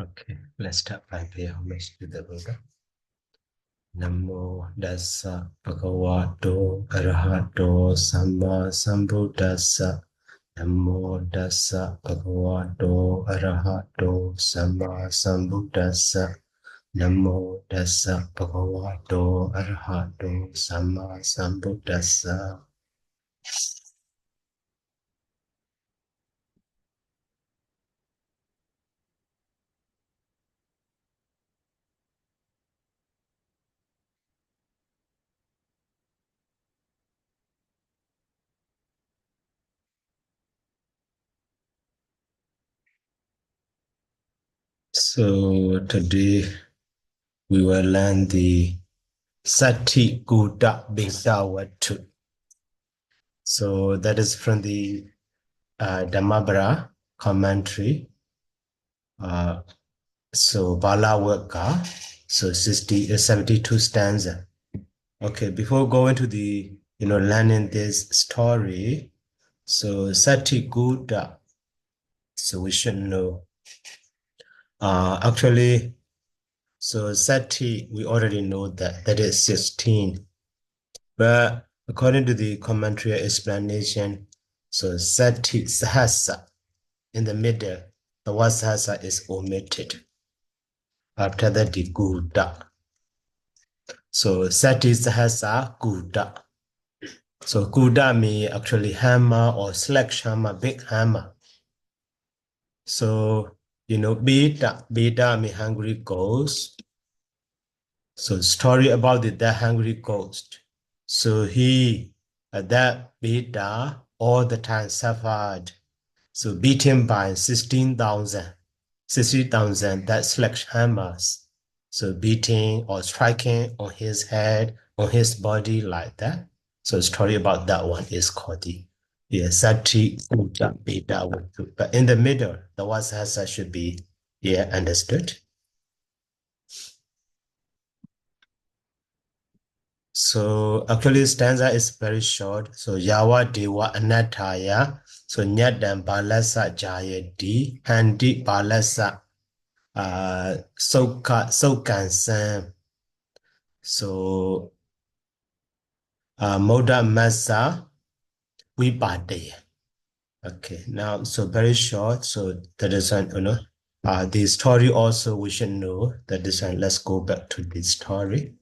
Okay, let's start by paying homage to the Buddha. Namo Dassa Bhagavato Arahato Samma Sambuddhassa. Namo Dassa Bhagavato Arahato Samma Sambuddhassa. Namo Dassa Bhagavato Arahato Samma Sambuddhassa. So today we will learn the Saṭṭhikūṭapetavatthu. So that is from the Dhammapad commentary. So Bālavagga, so 72 stanza. Okay, before going to the learning this story, so Saṭṭhikūṭa, so we should know. Actually, so Sati, we already know that is 16. But according to the commentary explanation, so Sati Sahasa, in the middle, the word Sahasa is omitted. After that, the Guda. So Sati Sahasa Guda. So Guda means actually hammer or sledgehammer, big hammer. So, beta means hungry ghost. So story about the hungry ghost. So he, that beta, all the time suffered. So beaten by 60,000, that sledgehammers. So beating or striking on his head, on his body like that. So story about that one is called the Saṭṭhikūṭapetavatthu. But in the middle, the Vasasa should be understood. So actually stanza is very short. So Yawa Dewa Anattaya. So Nyadam Balasa Jayadi. Handi Balasa Sokansan. So Moda Masa Vipade. Okay, now so very short. So that is the story also we should know that this one. Let's go back to the story.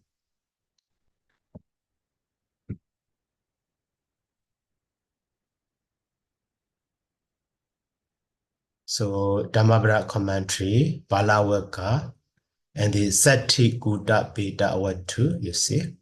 So Dhammapad commentary, Bālavagga, and the Saṭṭhikūṭapetavatthu, you see.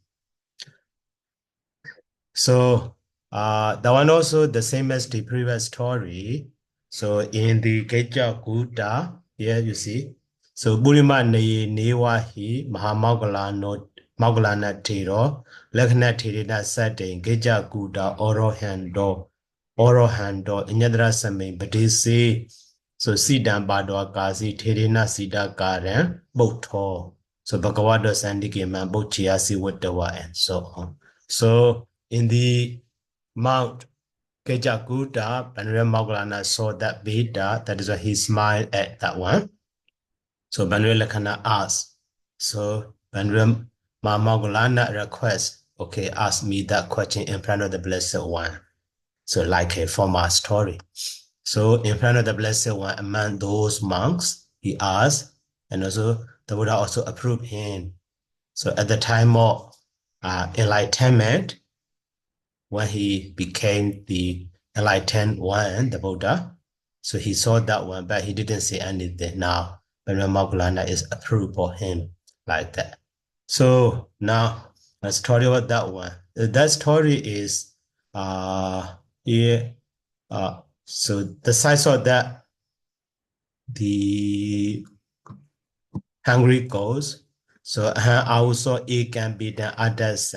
So that one also the same as the previous story. So in the Aṭṭhakathā, here you see. So Burima Newahi Mahamoggallana Tiro, Lakhana Tirina Satin, Aṭṭhakathā Orohando, Inyadra Sami, Badisi. So Siddham Badwa Kazi, Tirina Siddha Karen, Bhutto. So Bhagavata Sandikima, Bhuchiasi Wadawa, and so on. So in the Mount Aṭṭhakathā, Banura Moggallana saw that Veda, that is why he smiled at that one. So Banura Lakhana asked. So Banura Moggallana requests, okay, ask me that question in front of the Blessed One. So like a former story. So in front of the Blessed One, among those monks, he asked, and also the Buddha also approved him. So at the time of enlightenment, when he became the enlightened one, the Buddha, so he saw that one, but he didn't say anything. Now, Moggallana is approved for him like that. So now, a story about that one. That story is here. So the size of that, the hungry ghost. So also it can be the others.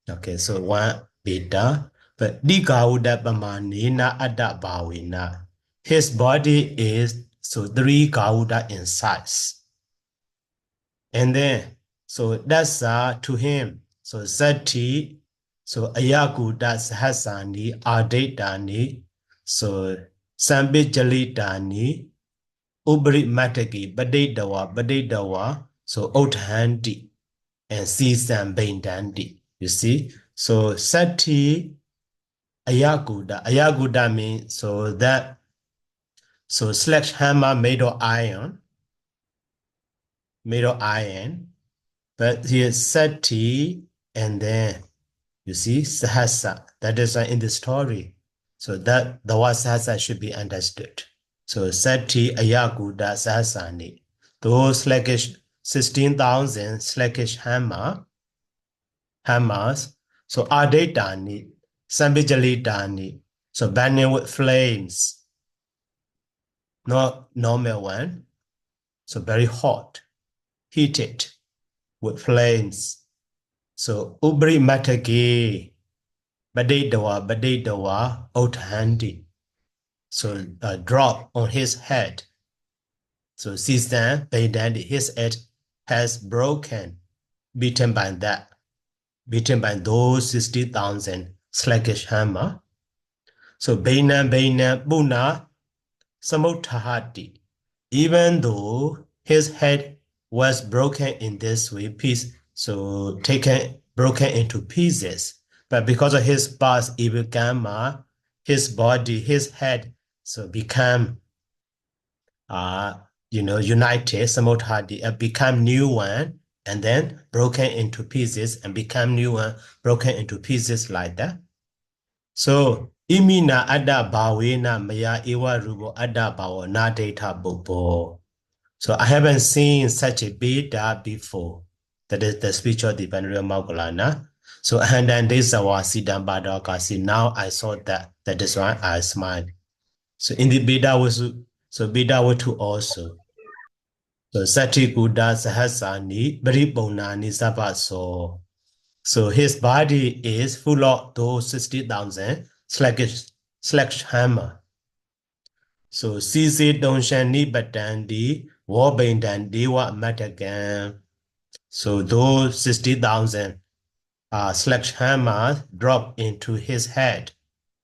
Okay, so one beta, but Digauda Bamanina Ada Bawina. His body is so 3 Gauda in size. And then, so that's to him. So Sati, so Ayaguda Hasani, Adetani, so Sambijalitani, Ubri matagi, Badawa, so Aṭṭhandi, and Sisan Baindandi. You see? So Sati Ayaguda means so that so sledgehammer made of iron, but here Sati and then you see Sahasa. That is in the story. So that the word Sahasa should be understood. So Sati Ayaguda Sahasani. Those sluggish 16,000 sluggish hammers. So are they done? Sambijali done. So burning with flames. Not normal one. So very hot. Heated with flames. So ubri matagi. Badawa, Aṭṭhandi. So drop on his head. So Sisan Baindandi, his head has broken, beaten by those 60,000 sluggish hammer. So Baina Buna Samuttahati. Even though his head was broken in this way, so broken into pieces, but because of his past evil karma, his body, his head, so become united, Samuttahati, become new one, and then broken into pieces, and become new one, broken into pieces like that. So Imina Ada Bawena Maya Iwa Rubo Ada Bawo Na Data Bobo. So I haven't seen such a beta before. That is the speech of the Banrio Magulana. So and then this was Sidan Badakasi. Now I saw that. That is why I smiled. So in the beta was so beta were two also. So Saṭṭhikūṭa Sahasani Baripona Sabaso. So his body is full of those 60,000 sledgehammer. So Sisi Donshani Batandi, Wabindandi Wa Matagan. So those 60,000 sledgehammer drop into his head,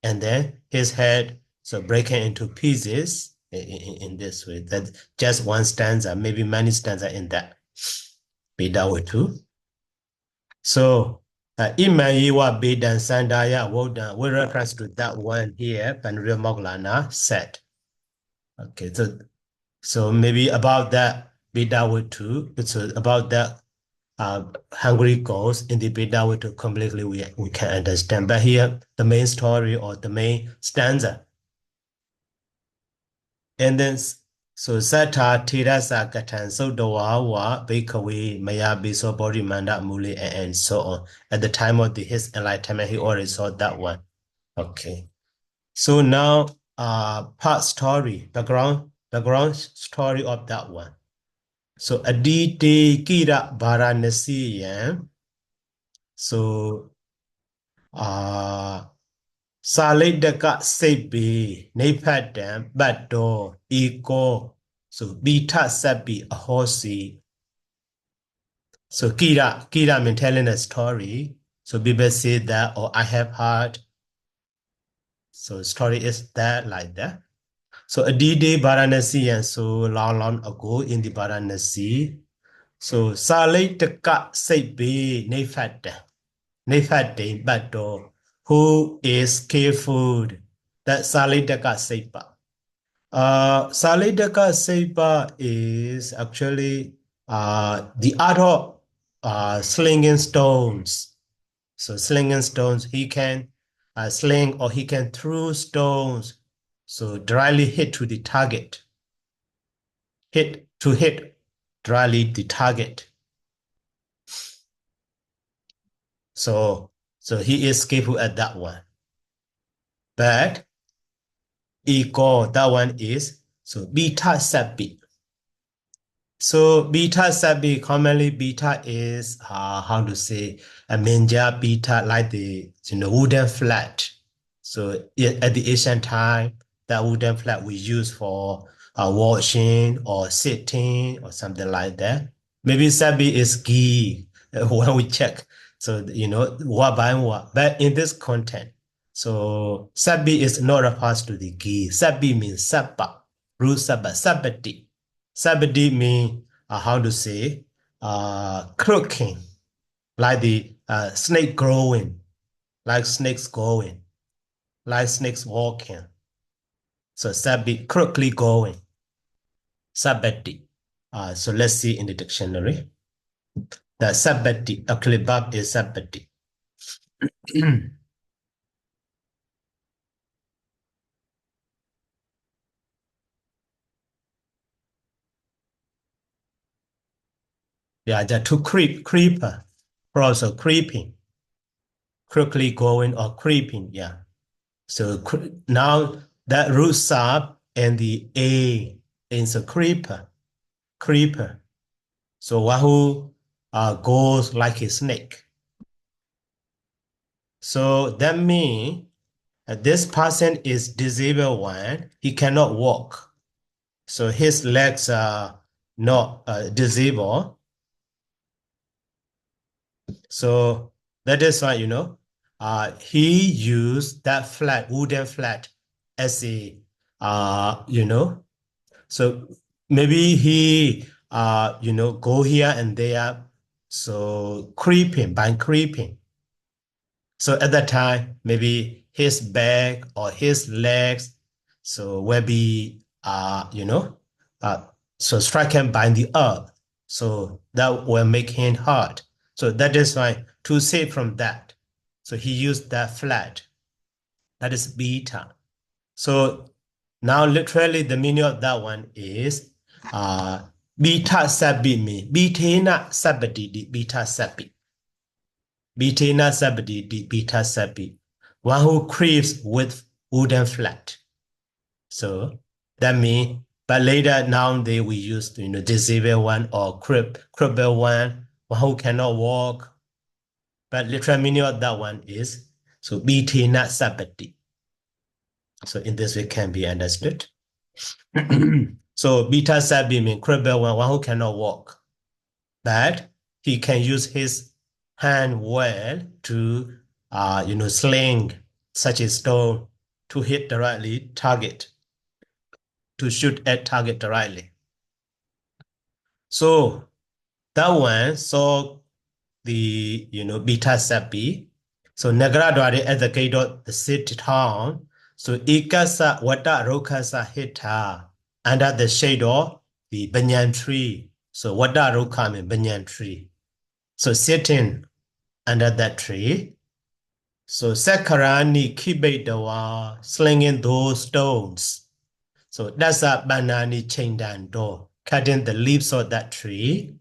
and then his head so breaking into pieces in this way. That just one stanza, maybe many stanza in that. Bedawatu. So Imayiwa Bedan Sandaya Wodan, with reference to that one here, Panrio Moglana said. Okay, so maybe about that Bedawatu, it's about that hungry ghost in the Bedawatu completely we can understand. But here the main story or the main stanza. And then so Sata Tirasa Katan so Dawawa Bikawi Mayabi so body manda muli and so on. At the time of his enlightenment, he already saw that one. Okay. So now part story, background story of that one. So Adite Kira Varanasi, so Saledaka Sebi, Nepadam, Bato, Ego, so Bita Sabi, a horsey. So Kira means telling a story. So people say that, or I have heard. So story is that like that. So a D-Day Varanasi, and so long ago in the Varanasi. So Saledaka Sebi, Nepadam, Bato. Who is careful? That Saledaka Sepa. Saledaka Sepa is actually the art of slinging stones. So slinging stones, he can sling or he can throw stones. So dryly hit to the target. Hit dryly the target. So he is skillful at that one. But Ego, that one is so beta sabi. So beta sabi, commonly beta is how to say a menja beta, like the wooden flat. So at the ancient time, that wooden flat we use for washing or sitting or something like that. Maybe sabi is ghee when we check. So wa by wa, but in this content. So sabi is not refers to the ghee. Sabi means sabba, root sabba, sabbati. Sabadi mean how to say croaking, like the snake growing, like snakes going, like snakes walking. So sabi crookly going. Sabati. So let's see in the dictionary. The sabati, a klibab is sabati. Yeah, the to creeper, also creeping, quickly going or creeping. Yeah. So now that root sub and the A is a creeper. So one who goes like a snake. So that means this person is disabled one. He cannot walk. So his legs are not disabled. So that is why, he used that wooden flat as a, so maybe he, go here and there. So by creeping. So at that time, maybe his back or his legs, so will be, uh, so stricken by the earth. So that will make him hard. So that is why to save from that. So he used that flat. That is beta. So now literally the meaning of that one is beta sabi me. Betena sabadi beta sabi. Betena sabadi beta sabi. One who creeps with wooden flat. So that means, but later nowadays we use disabled one or crippled one who cannot walk. But literal meaning of that one is so betena sabadi. So in this way can be understood. So beta sabi means crippled one who cannot walk, but he can use his hand well to sling such a stone to hit directly target, to shoot at target directly. So that one saw the beta sapi. So Nagaradwari at the gate of the city town. So Ikasa Wata Rokasa Hita under the shade of the banyan tree. So Wata Roka means banyan tree. So sitting under that tree. So Sakarani Kibedawa slinging those stones. So that's a banani chaindan cutting the leaves of that tree.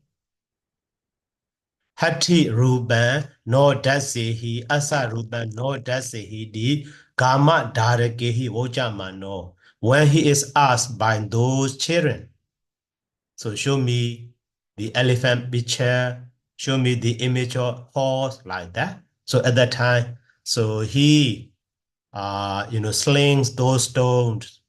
Hati Ruban no dasehi asa Ruban no dasehi di Gama Darakehi Ojamano when he is asked by those children. So show me the elephant picture, show me the image of horse like that. So at that time, so he slings those stones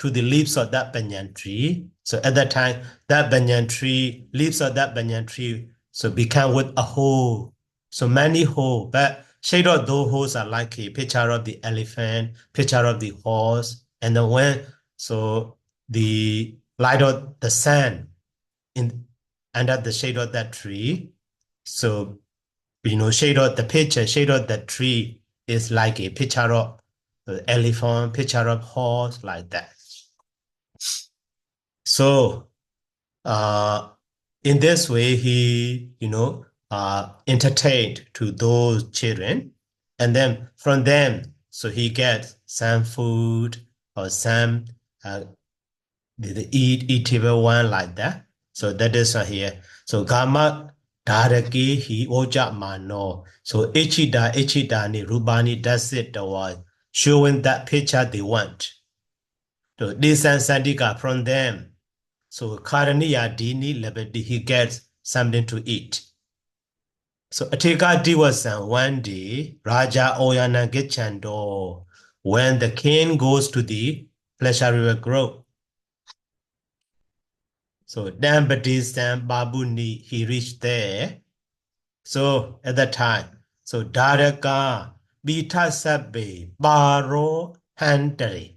to the leaves of that banyan tree. So at that time, that banyan tree, leaves of that banyan tree, so become with a hole. So many holes, but shade of those holes are like a picture of the elephant, picture of the horse, and then so the light of the sun in under the shade of that tree, so shade of the picture, shade of the tree is like a picture of the elephant, picture of horse, like that. So in this way, he, entertained to those children. And then from them, so he gets some food or some the eatable one like that. So that is here. So Gama Daraki he Oja Mano. So Ichida ni Rubani does it the one showing that picture they want. So this and Sandika from them. So Karaniya Dini Lebedi, he gets something to eat. So Atika Diwasan one day, Raja Oyana Gichando, when the king goes to the Pleasure River Grove. So Dhammapad and Babuni, he reached there. So at that time, so Daraka, Bita Sabbe, Baro, Hantari.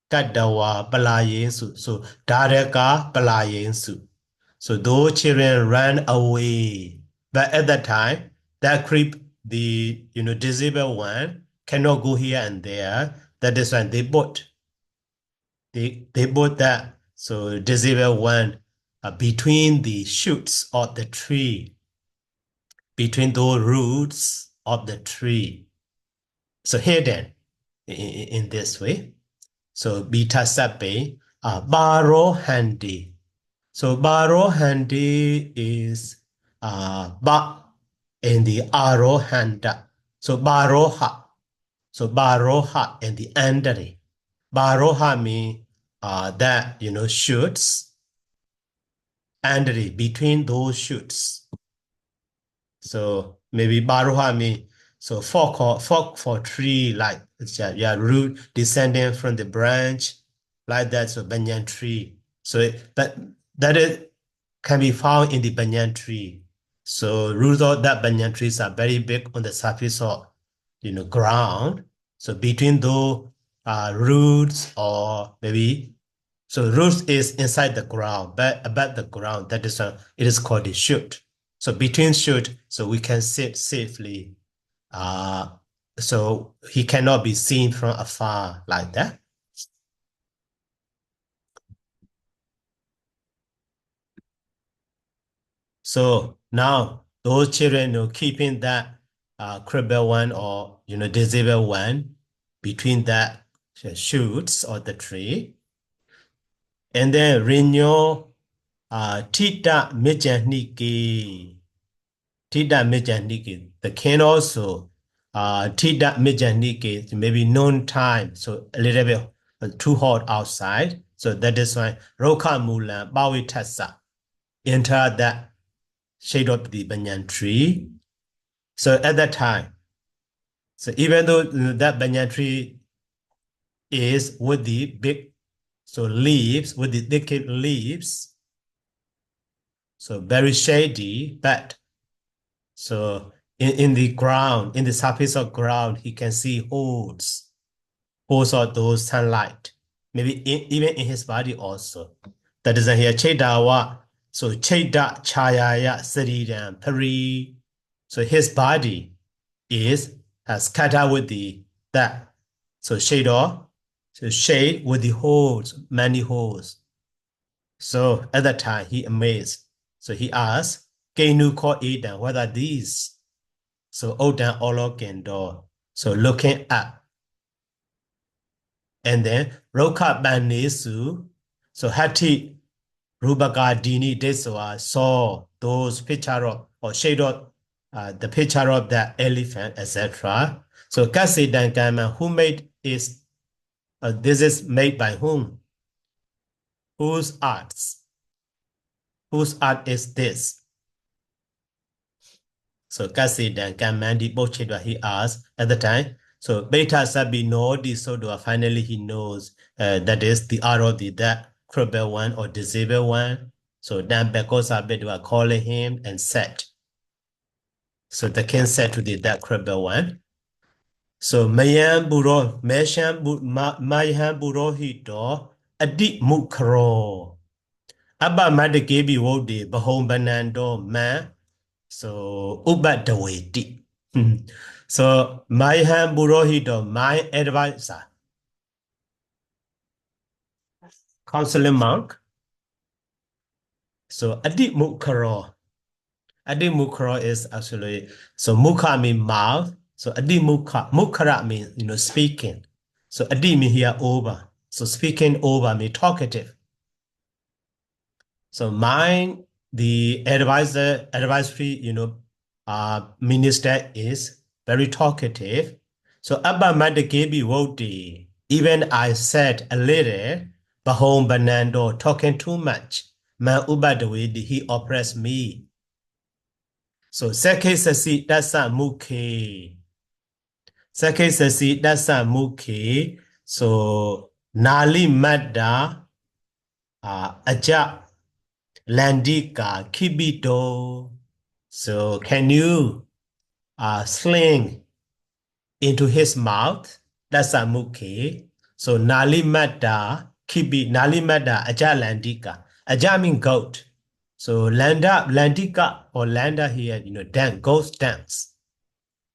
Kadawa Palayensu. So Dareka Palayensu. So those children ran away. But at that time, that creep, the disabled one, cannot go here and there. That is why they bought. They bought that. So disabled one between the shoots of the tree, between those roots of the tree. So hidden in this way. So beta sape, baro handi. So baro handi is ba in the arohanda. So baroha. So baroha and the andari. Baroha means that shoots, andari between those shoots. So maybe baroha means so fork for tree, like root descending from the branch, like that. So banyan tree. So that can be found in the banyan tree. So roots of that banyan trees are very big on the surface of ground. So between those roots, or maybe so roots is inside the ground, but above the ground, that is it is called a shoot. So between shoot, so we can sit safely. So he cannot be seen from afar like that. So now those children keeping that crippled one, or disabled one between that shoots of the tree. And then renew Tita Mijaniki. Tita Mijaniki. The king also Tita Mijaniki, maybe noon time, so a little bit too hot outside. So that is why Roka Mulan Bawi Tassa enter that shade of the banyan tree. So at that time, so even though that banyan tree is with the big leaves, with the thick leaves, so very shady, but so in the ground, in the surface of ground, he can see holes of those sunlight, maybe even in his body also. That is here Chedawa. So Cheda Chayaya Saridam Pari. So his body is scattered with that. So shade with the holes, many holes. So at that time he amazed. So he asked, Kenu ko Edan, what are these? So Odan Olokendo. So looking up. And then Roka Banesu. So Hati Rubaga Dini Deswa saw those picture of or shade of the picture of the elephant, etc. So Kasi Dankama, who made is this is made by whom? Whose arts? Whose art is this? So Kasi Dankamandi Bochedwa, he asked at the time. So Beta Sabi no di Sodwa, finally he knows that is the art of that crippled one or disabled one. So Dan Bekosa Bedwa calling him and said. So the king said to that crippled one. So Mayan Buro, Mayan Burohito, Adi Mukro. Abba Madakebi Wodi, Bahom Banando, man. So Ubadaweti. So Mayan Burohito, my advisor, counseling monk. So Adi Mukro. Adi Mukro is actually, so Mukha means mouth. So Adi Mukha, Mukara means, speaking. So Adi means here over. So speaking over means talkative. So mine, the advisory, minister is very talkative. So Abba Madakebi Wodi, even I said a little, Bahom Banando, talking too much. Man Ubadawidi, he oppressed me. So Seke Sasi Dasa Muke. Seke Sasi Dasa Muke. So Nali Madda Aja Landika Kibito. So can you sling into his mouth? Dasa Muke. So Nalimata, Kibi, Nalimata, Ajalandika. Aja mean goat. So Landika or Landa here, dance, ghost dance.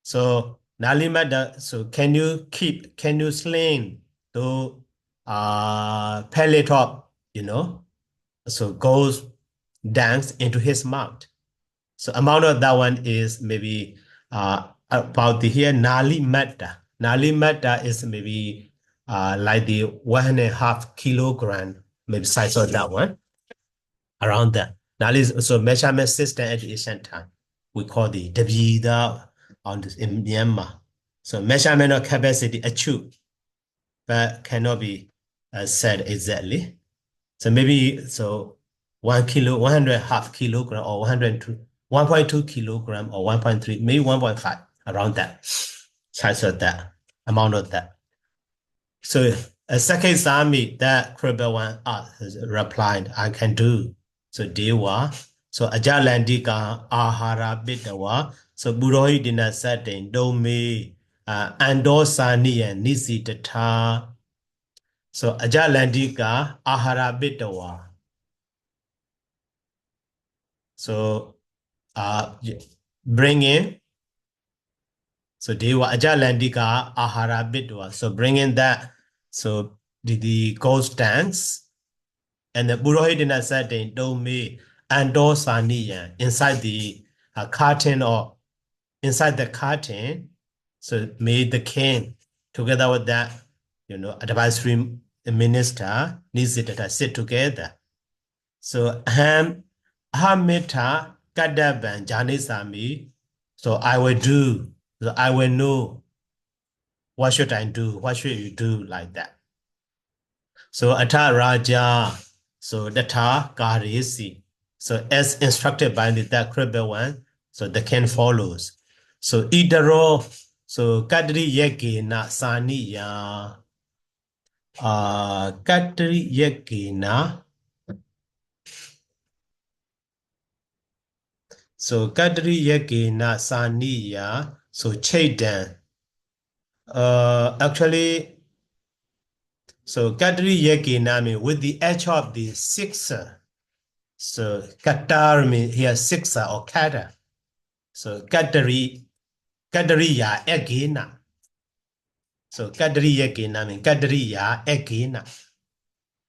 So Nalimata, so can you sling to pellet up, so goes dance into his mouth. So amount of that one is maybe about the here Nali Metta. Nali Metta is maybe like the 1.5 kilogram, maybe size of that one, around that. Nali is so measurement system at the ancient time. We call the Davida on this in Myanmar. So measurement of capacity achieved, but cannot be said exactly. So maybe so 1 kilo, 1.5 kilogram or 1.2 kilogram or 1.3, maybe 1.5 around that size of that amount of that. So a second sami that Kribbe one has replied, I can do. So dewa. So ajalandika ahara bitawa. So burohi dina satin do me andosani and nisi tata. So ajalandika ahara bitawa. So bring in. So they were ajalandika ahara bidwa. So bring in that. So the ghost dance and the burohidina said they don't me and saniya inside the curtain or inside the curtain. So made the king together with that, advisory minister needs it to sit together. So Hamita Kadaban Janisami. So I will do. So I will know what should I do? What should you do like that? So Ata Raja. So Data Garisi. So as instructed by that Kribbe one, so the king follows. So Idaro. So Kadri Yeki na Saniya. Kadri Yeki na. So Kadri Yeki na Saniya, so Chaidan. Actually, so Kadri Yeki Nami with the edge of the sixer. So Katar means here sixer or Kata. So Kadri ya Egina. So Kadri Yeki Nami, Kadri ya Egina.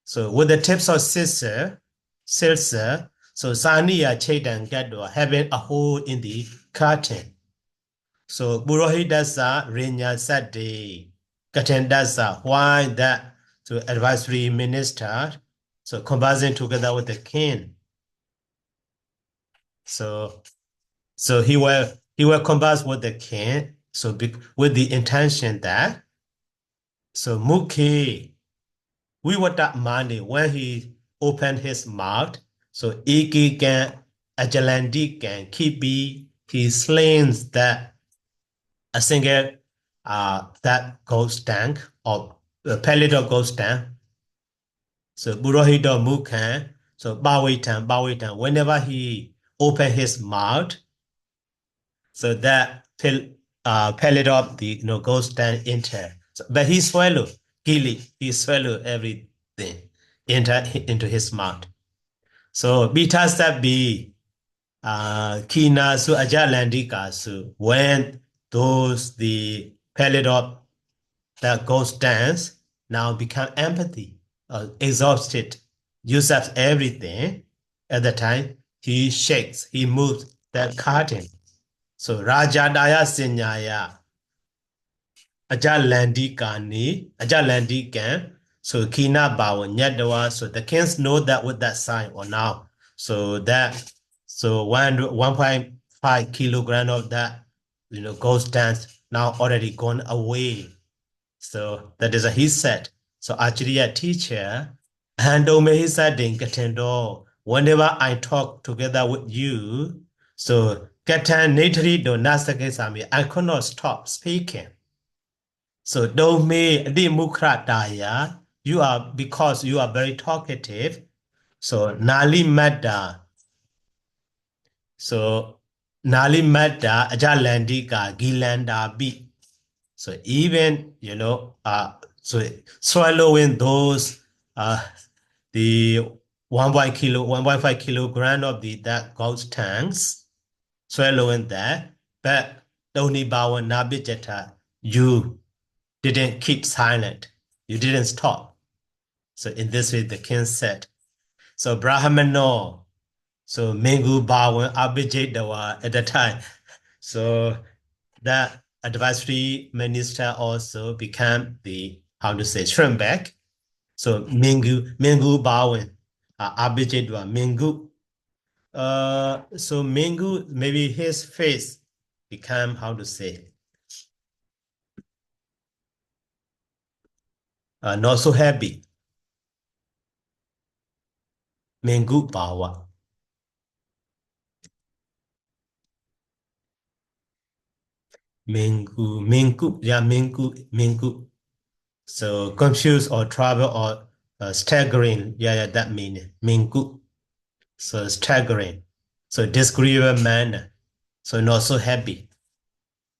So with the tips of scissor, so Saniya Chaidan Gadwa having a hole in the curtain. So Burohidasa Rinya Sadi Katendasa, why that to advisory minister, so conversing together with the king. So he will converse with the king, so with the intention that so Muki, we want that money when he opened his mouth, so Iki can Ajalandi can Kibi, he slains that a single that ghost tank or a pellet of ghost tank. So Burohido Mukan, so Bawitan, whenever he open his mouth, so that pellet of the ghost tank enter. So, but he swallow, he swallow everything into his mouth. So Bita Sabi Kina su Ajalandika su when those the pellet of that ghost dance now become empathy, exhausted, use up everything. At the time, he shakes, he moves that curtain. So Raja Daya Sinyaya Ajalandi can, so Kina Bawa Nyadawa, so the kings know that with that sign or now. So that so 1.5 kilogram of that ghost dance now already gone away. So that is a he said. So actually a teacher and he said whenever I talk together with you, so Katan Natri do Nasakesami, I could not stop speaking. So don't me the mukrataya, you are because you are very talkative. So Nali Mada. So Nali Mada Ajalandika Gilanda B. So even So swallowing those the 1.5 kilogram of that ghost tanks, swallowing that, but only bawa nabijata, you didn't keep silent. You didn't stop. So in this way, the king said, so Brahmano, so Mengu Bawan Abhijit at the time. So that advisory minister also became the, how to say, Schrenbeck. So Mengu Bawan, Abhijit Mengu. So Mengu, maybe his face became, how to say, not so happy. Mengu Bawa. Mengu. So confused or trouble or staggering. Yeah, that means Mengu. So staggering. So disagreeable manner. So not so happy.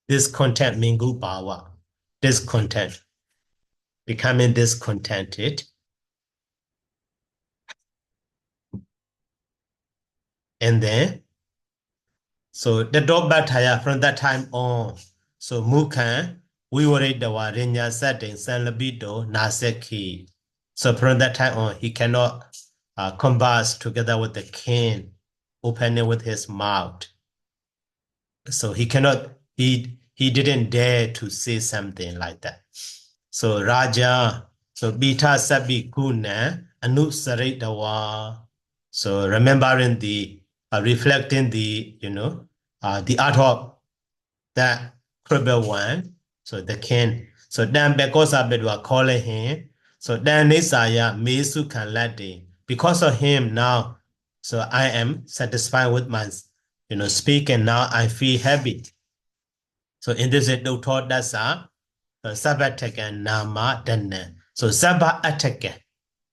Discontent, Mengu Bawa. Discontent. Becoming discontented. And then, so the dog bataya from that time on. So Mukan, we were the Warinya setting, San Labido, Naseki. So from that time on, he cannot converse together with the king, opening with his mouth. So he cannot, he didn't dare to say something like that. So Raja, so Bita Sabi Guna, Anu Saritawa. So remembering the, reflecting the, the art of that credible one. So the king. So then because of it, we're calling him. So then Nisaya Mesu can let because of him now. So I am satisfied with my, speaking now. I feel happy. So in this, it taught us Sabataka Nama Dana. So Sabba Ataka.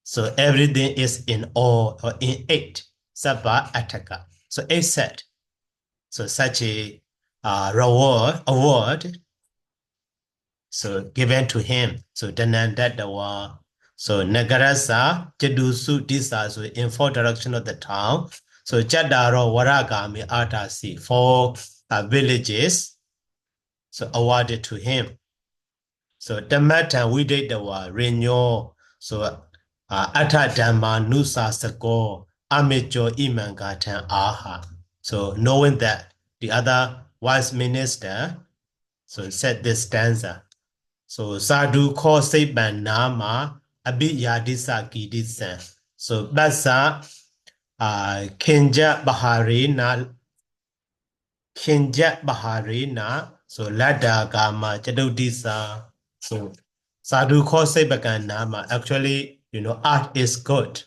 So everything is in all or in it. Sabba Ataka. So it said. So such a award, so given to him. So Danandadawa. So Nagarasa, Jadusu, these are so in four direction of the town. So Jadaro, Waragami, Atasi, four villages, so awarded to him. So the matter we did the Renyo, so Atadama, Nusa Sako, Amejo, Imangatan, Aha. So knowing that the other wise minister, so said this stanza. So Sadhu ko Seiban Nama Abhiyadisa Gidisan. So Basa Kinja Baharina, so Lada Gama Jadudisa. So Sadhu ko Seiban Nama. Actually, art is good.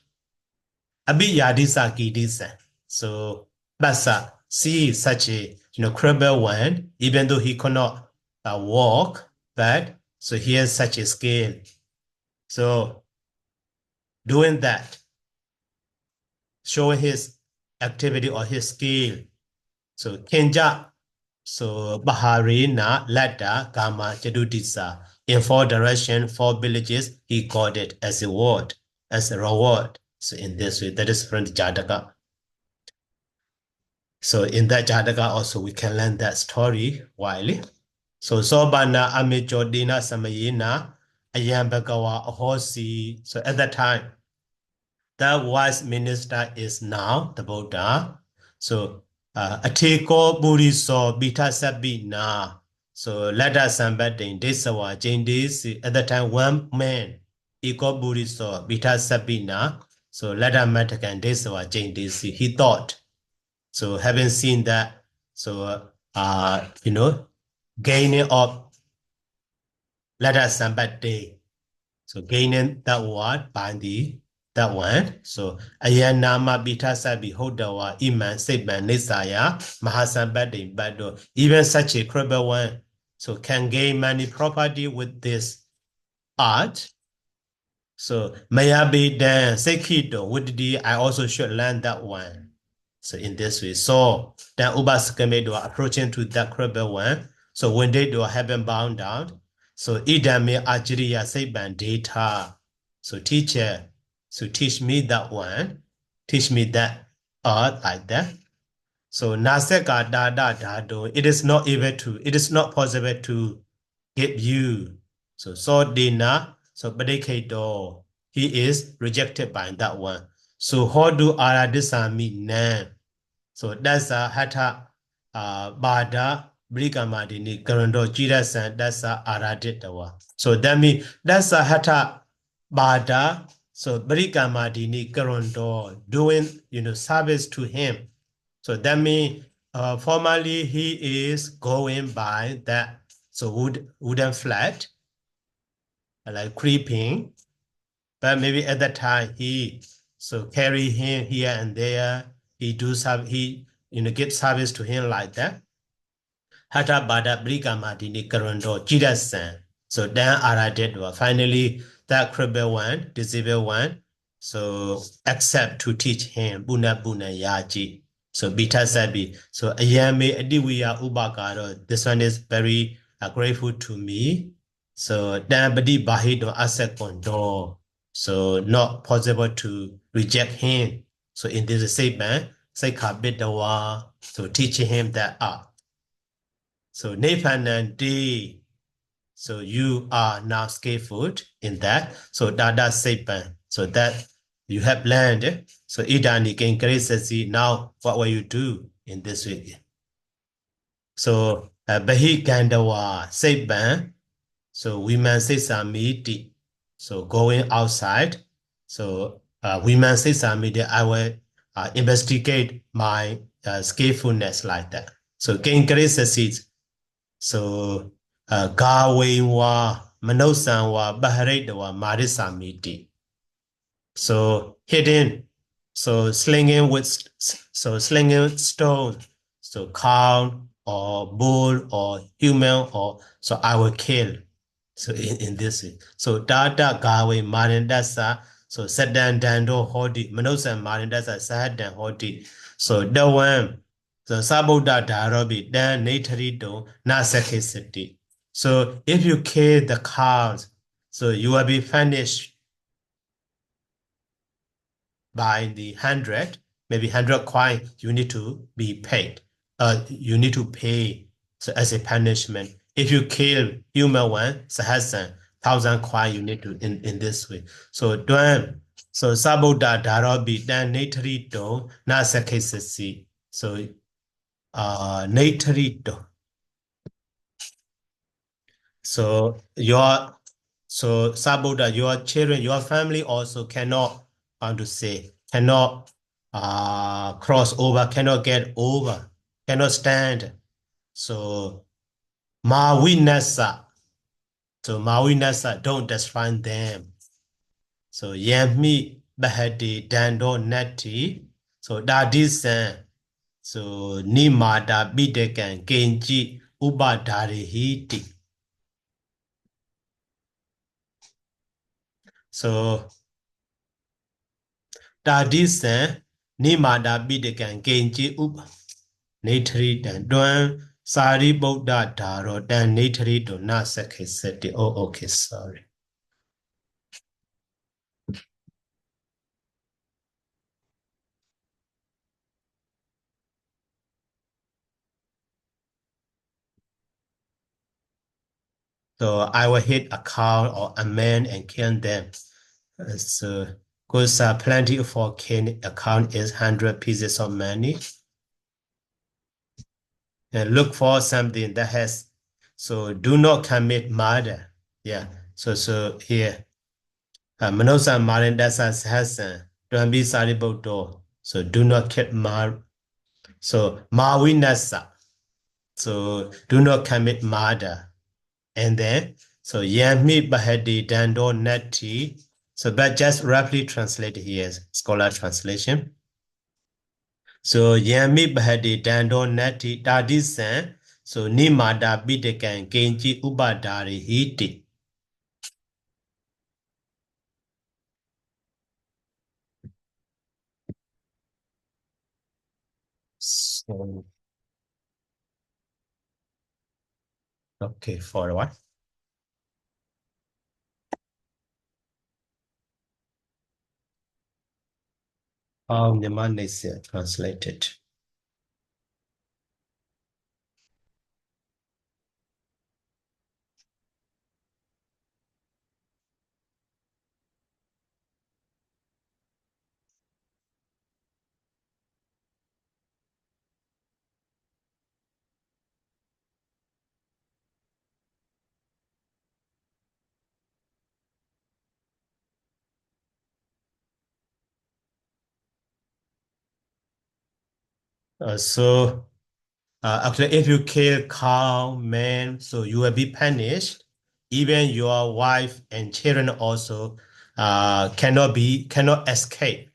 Abhiyadisa Gidisan. So Basa see such a credible one, even though he cannot walk, but so he has such a skill. So doing that, showing his activity or his skill. So Kenja, so Baharina, Lada, Gama, Jadudisa, in four direction, four villages, he got it as a word, as a reward. So in this way, that is from the Jataka. So in that Jataka also we can learn that story widely. So Sobana Amijodina Samayina Ayambagawa Ahosi. So at that time, that wise minister is now the Buddha. So Aṭṭhiko Buriso Bita Sabina. So let us in Desawa Jindis at the time one man Iko Buriso Bita Sabina. So let us Matakan Desawa Jindis. He thought. So having seen that, so gaining of let us day. So gaining that word by that one. So ayanama bita sabi hodawa iman seban nisaya mahasambadi bado. Even such a credible one, so can gain money property with this art. So mayabi then sekido with the I also should learn that one. So in this way, so then Ubaskame do approaching to that credible one. So when they do heaven bound down, So idame ajriya seiban data. So teacher, so teach me that one, teach me that like that. So naseka dada dado, it is not able to, it is not possible to give you. So dina, so badekato, he is rejected by that one. So how do aradisami nan? So that's a hatha bada brigamadini karando jirasan, that's a araditawa. So that means that's a hatha bada, so brigamadini karando doing service to him. So that means formally he is going by that so wooden flat like creeping, but maybe at that time he so carry him here and there. He do some he give service to him like that. Hata bada brigamadini karando jirasan. So then aradetwa. Finally that crippled one, disabled one, so accept to teach him buna yaji. So bita sabi. So ayame adiwiya ubakaro. This one is very grateful to me. So then badi bahido asset kondo. So not possible to reject him. So in this statement, say kabitawa. So teaching him that So Nepanandi, so you are now skillful in that. So Dada Sepan, so that you have learned. So Idani can grace now what will you do in this week? So Bahi Gandawa Sepan, so women say samiti. So going outside. So women say samiti, I will investigate my skillfulness like that. So gain grace So Gawainwa, Manosanwa, Baharedawa, Marisamiti. So hidden, so slinging stone, so cow or bull or human or so I will kill. So in this way. So Dada Gawe Marindasa, so Sadan Dando Hodi, Manosan Marindasa Sadan Hodi. So the one so Saboda Darobi, then Natarido, Nasake City. So if you kill the cows, so you will be punished by the 100, maybe 100 coin, you need to be paid. You need to pay so as a punishment. If you kill human one, Sahasan, 1,000 coin you need to in this way. So don't so Saboda Darobi, then Natarido, Nasake City. So Natarito. So Saboda, your children, your family also cannot, how to say, cannot cross over, cannot get over, cannot stand. So Mawinasa. So Mawinasa, don't destroy them. So Yami Bahadi Dando Nati. So that is so Nimada Bidekan Genji Ubadari Hiti. So Tadisan Nimada Bidekan Genji Uba Natri Dan Duan Sari Boda Daro Dan Natri do Nasake Seti. Oh, okay, sorry. So I will hit a cow or a man and kill them. So because plenty for killing a cow is 100 pieces of money. And look for something that has, so do not commit murder. Yeah. So here, Manosa Marindasa has don't be sariboto. So do not keep so Mawinasa. So do not commit murder. And then so Yami Bahadi Dando Nati. So but just roughly translate here, scholar translation. So Yami Bahadi Dando Nati Tadisan. So Nimada Bidekan Genji Ubadari Hiti. So okay, for what? How Nyamanese translated. Actually, if you kill cow, man, so you will be punished. Even your wife and children also cannot escape.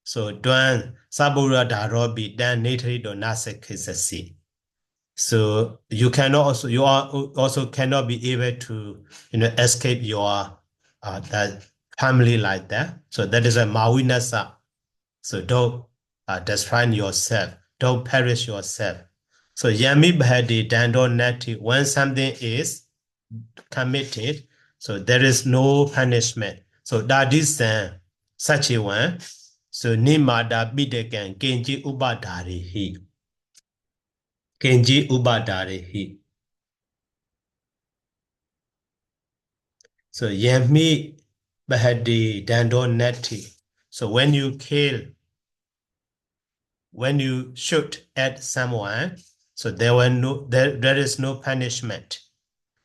So don't sabura darobi dan natari do nase kisasi. So you are also cannot be able to escape your that family like that. So that is a mawinasa. So don't destroy yourself. Don't perish yourself. So yami bhadi dando nati, when something is committed, so there is no punishment. So that is such a one. So nimada bidekan genji ubadari hi. Genji ubadari hi. So yami bhadi dando nati. So when you shoot at someone, so there is no punishment.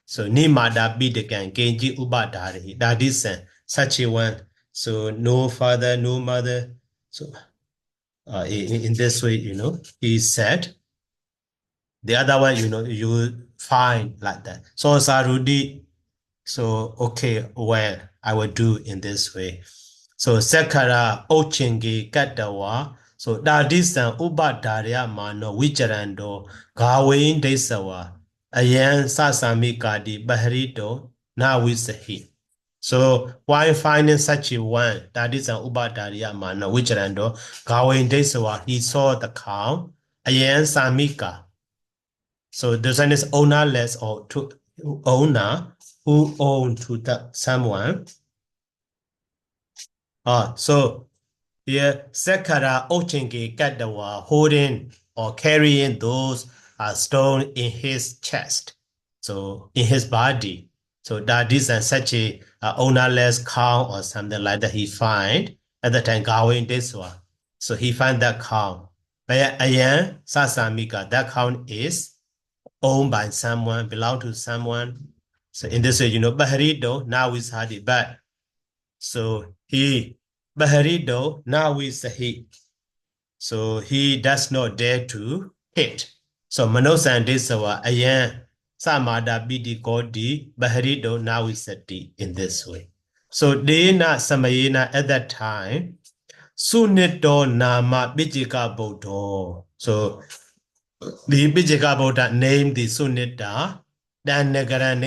So ni mada bidekan genji ubadari. That is such a one. So no father, no mother. So in this way, he said. The other one, you find like that. So Sarudi, so okay, well, I will do in this way. So Sekara Ochingi Katawa. So that is an Ubadarya Mano Wicharando Gawain Desawa. Ayan Sasami Kadi Bahrito now we say. So while finding such a one, that is an Ubadarya Mano Wicharando Gawain Desawa, he saw the cow. Ayan Samika. So this one is ownerless or to owner who own to someone. So here Sekara Ochingi Kadawa holding or carrying those stone in his chest. So in his body. So that is such a ownerless cow or something like that he find at the time going this one. So he find that cow. But ayan Sasamika, that cow is owned by someone, belong to someone. So in this way, Baharido now is Hadi back. So Baharido now is he. So he does not dare to hit. So Manosan Desawa Ayan Samada Bidi Godi Baharido now is Sati in this way. So Dena Samayena at that time, Sunito Nama Bijika Bodo. So the Bijika Boda named the Sunita, then Nagaran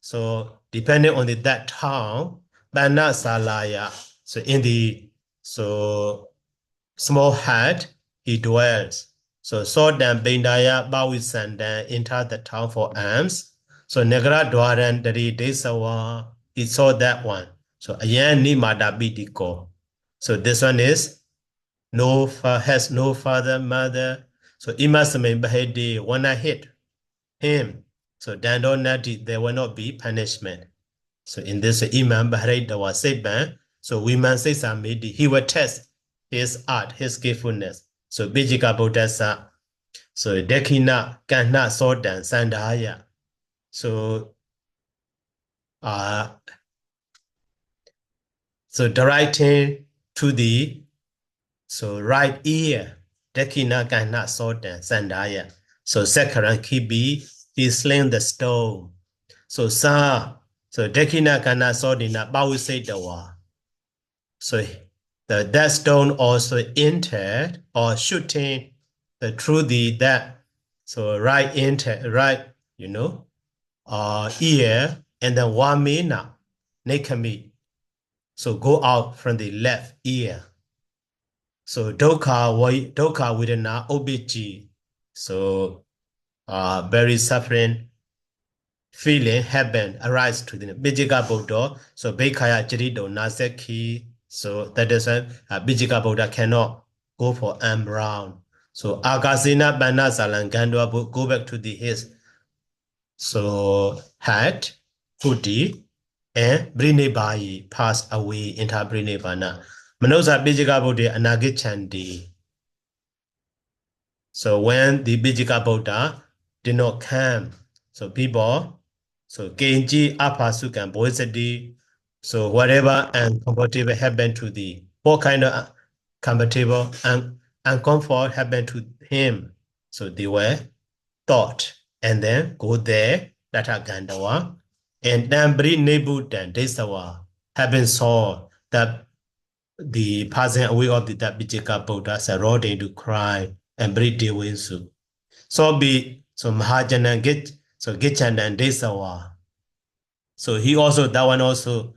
So depending on that town, Bana Salaya. So in the small hut he dwells. So Sodan Bindaya Bawisandan entered the town for alms. So Negra Dwaran Dari Desawa, he saw that one. So Ayan ni Madabidiko. So this one is has no father, mother. So Imasame Bahedi, when I hit him, so Dando Nati, there will not be punishment. So in this Imam Bahrain was said, so women say Samedi, he will test his art, his skillfulness. So Bijika Bodasa, so Dekina Kana Sodan Sandaya. So directing to the right ear, Dekina Kana Sodan Sandaya. So Sekaran Kibi, he slain the stone. So Dekina Kana Sodina Bawise Dawa. So that stone also entered or shooting through right ear, and then wamina nekami. So go out from the left ear. So doka widana obiji. So very suffering feeling heaven arise to the Bijiga Bodo. So Bekaya Jirido Naseki. So that is why Bijika Buddha cannot go for arm round. So Akasina Bana Salangandwa go back to the his. So had Kuti and Brinibai passed away into Brinibana. Manosa Bijika Buddha Anagichandi. So when the Bijika Buddha did not come, so people, so Genji Apasukan Boisadi, so whatever uncomfortable happened to the what kind of comfortable and uncomfort happened to him. So they were taught and then go there, Data Gandawa, and then bring Nebutan Desawa, having saw that the passing away of the Bijika Buddha started to cry and breathe Dewensu. So be so Mahajana get so Gichan and Desawa. So he also that one also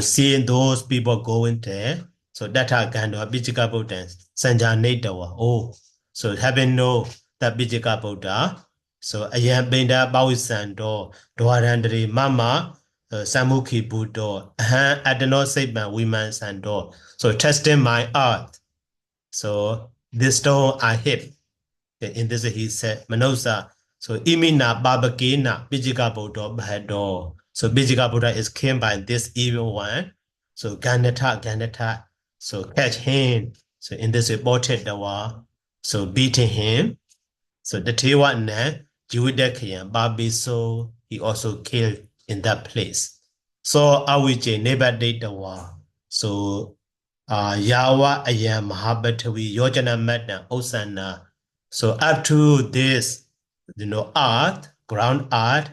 seeing those people going there. So that kind of Bijika Buddha Sanjanetawa. Oh, so having no that Bijika Buddha. So ayam benda bawisando doarandri mama Samukhi Buddha adeno segment women sando. So testing my art. So this stone I hit. In this he said Manosa. So imina babakina Bijika Buddha bahado. So Bijika Buddha is came by this evil one. So Ganata. So catch him. So in this reported the war. So beating him. So the Tewa ne Judekian Babi so he also killed in that place. So Awije never did the war. So Yawa ayam Mahabatawi Yojana Madna Osana. So up to this, earth, ground earth,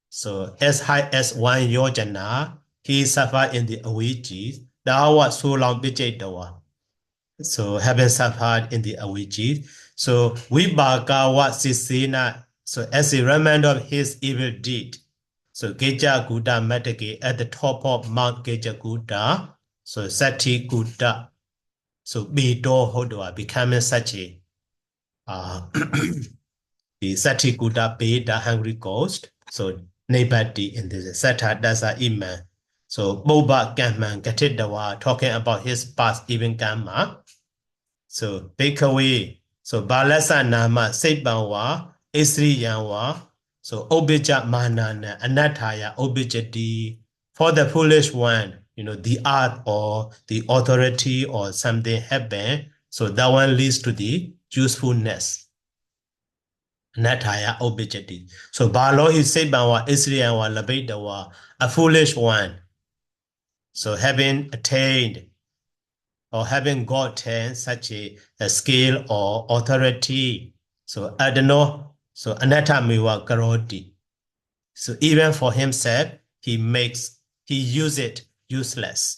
so as high as 1 yojana, he suffered in the Awiji. That was so long Vijaydawa. So having suffered in the Awiji. So Vibhagawa Sisina, so as a remnant of his evil deed. So Geja Guda Matake at the top of Mount Geja Guda, so Saṭṭhikūṭa, so Bido Hodwa becoming such a the Saṭṭhikūṭapetavatthu, the hungry ghost. So Nebati in this Sata Dasa Iman. So Boba Gamman Gatidawa talking about his past even Gamma. So take away. So Balasa Nama Sebanwa, Isri Yanwa. So Obija Manana Anathaya Obijati for the foolish one, the art or the authority or something happen. So that one leads to the usefulness. Nathaya obijati. So Balo is said by Israel wa Labedawa, a foolish one. So having attained or having gotten such a skill or authority. So I don't know. So anatamiwa karoti. So even for himself, he use it uselessly.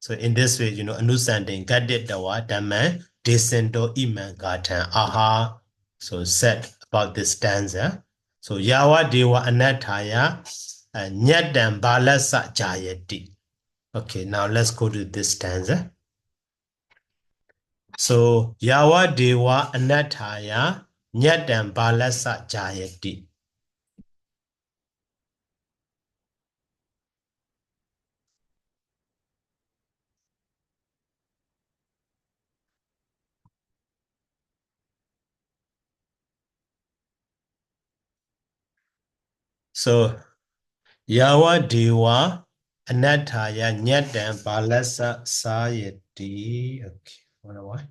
So in this way, understanding gadit dawa dhamma descendo iman gatan aha. So said about this stanza. So yawa dewa anathaya nyadam balasa jayati. Okay, now let's go to this stanza. So yawa dewa anathaya nyadam balasa jayati. So yawa dewa anathaya nyadam balasa sayati. Okay, what?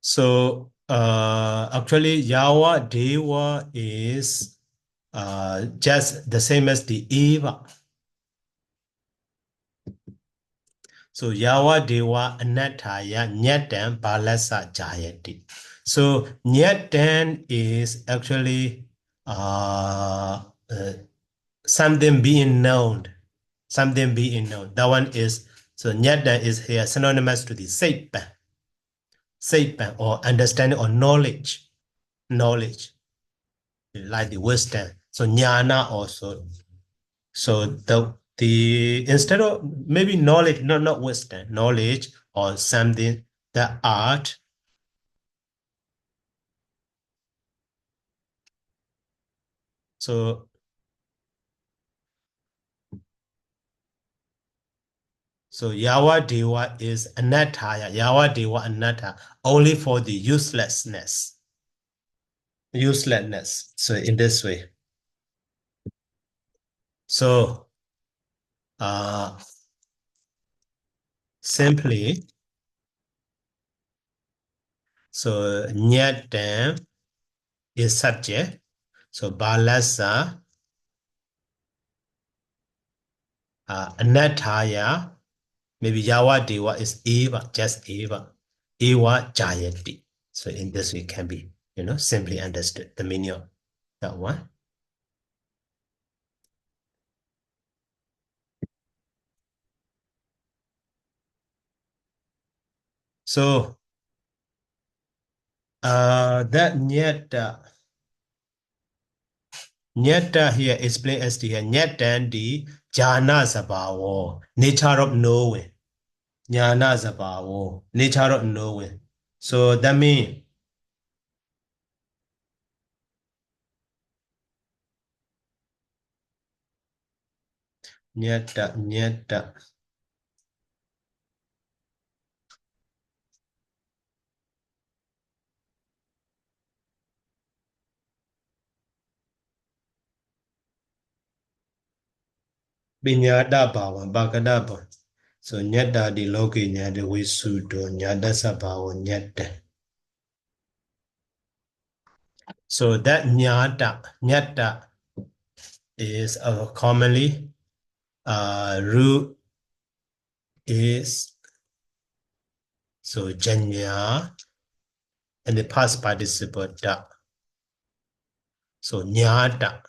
So actually Yawa Deva is just the same as the Eva. So Yawa Deva Anattaya Nyatam Balasa Jayati. So Nyatan is actually something being known. Something being known. That one is, so Nyatan is here synonymous to the Seipan or understanding or knowledge. Knowledge. Like the wisdom. So Jnana also. So the instead of maybe knowledge, not wisdom, knowledge or something, the art. So Yawa Deva is anatta, Yawa Deva anatta, only for the uselessness. Uselessness. So in this way. So simply, so Nyatan is subject. So Balasa Anattaya, maybe Yawa Deva is Eva, just Eva. Eva Jayati. So in this way can be, simply understood the meaning of that one. So that Nyata here explain as the Nyatan the Jhana Sabhavo, nature of knowing. Jnana Sabhavo, nature of knowing. So that means Nyata. Binyada Bhavan, Bhagada. So Nyata the Loki Nyata Visudo, Nyata Sabhavo, Nyata. So that Nyata is commonly root is so Janya and the past participle da. So Nyata.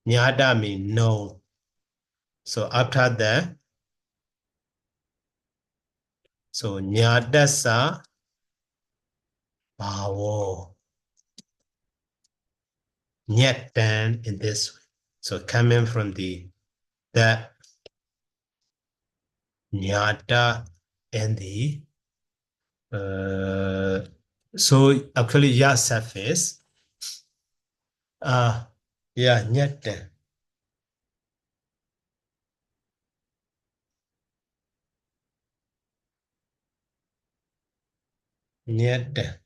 Nyata means no. So after that, so Nyadasa Bhavo. Nyatan in this way. So coming from that Nyata and the so actually ya surface yeah Nyatan. Nyatan.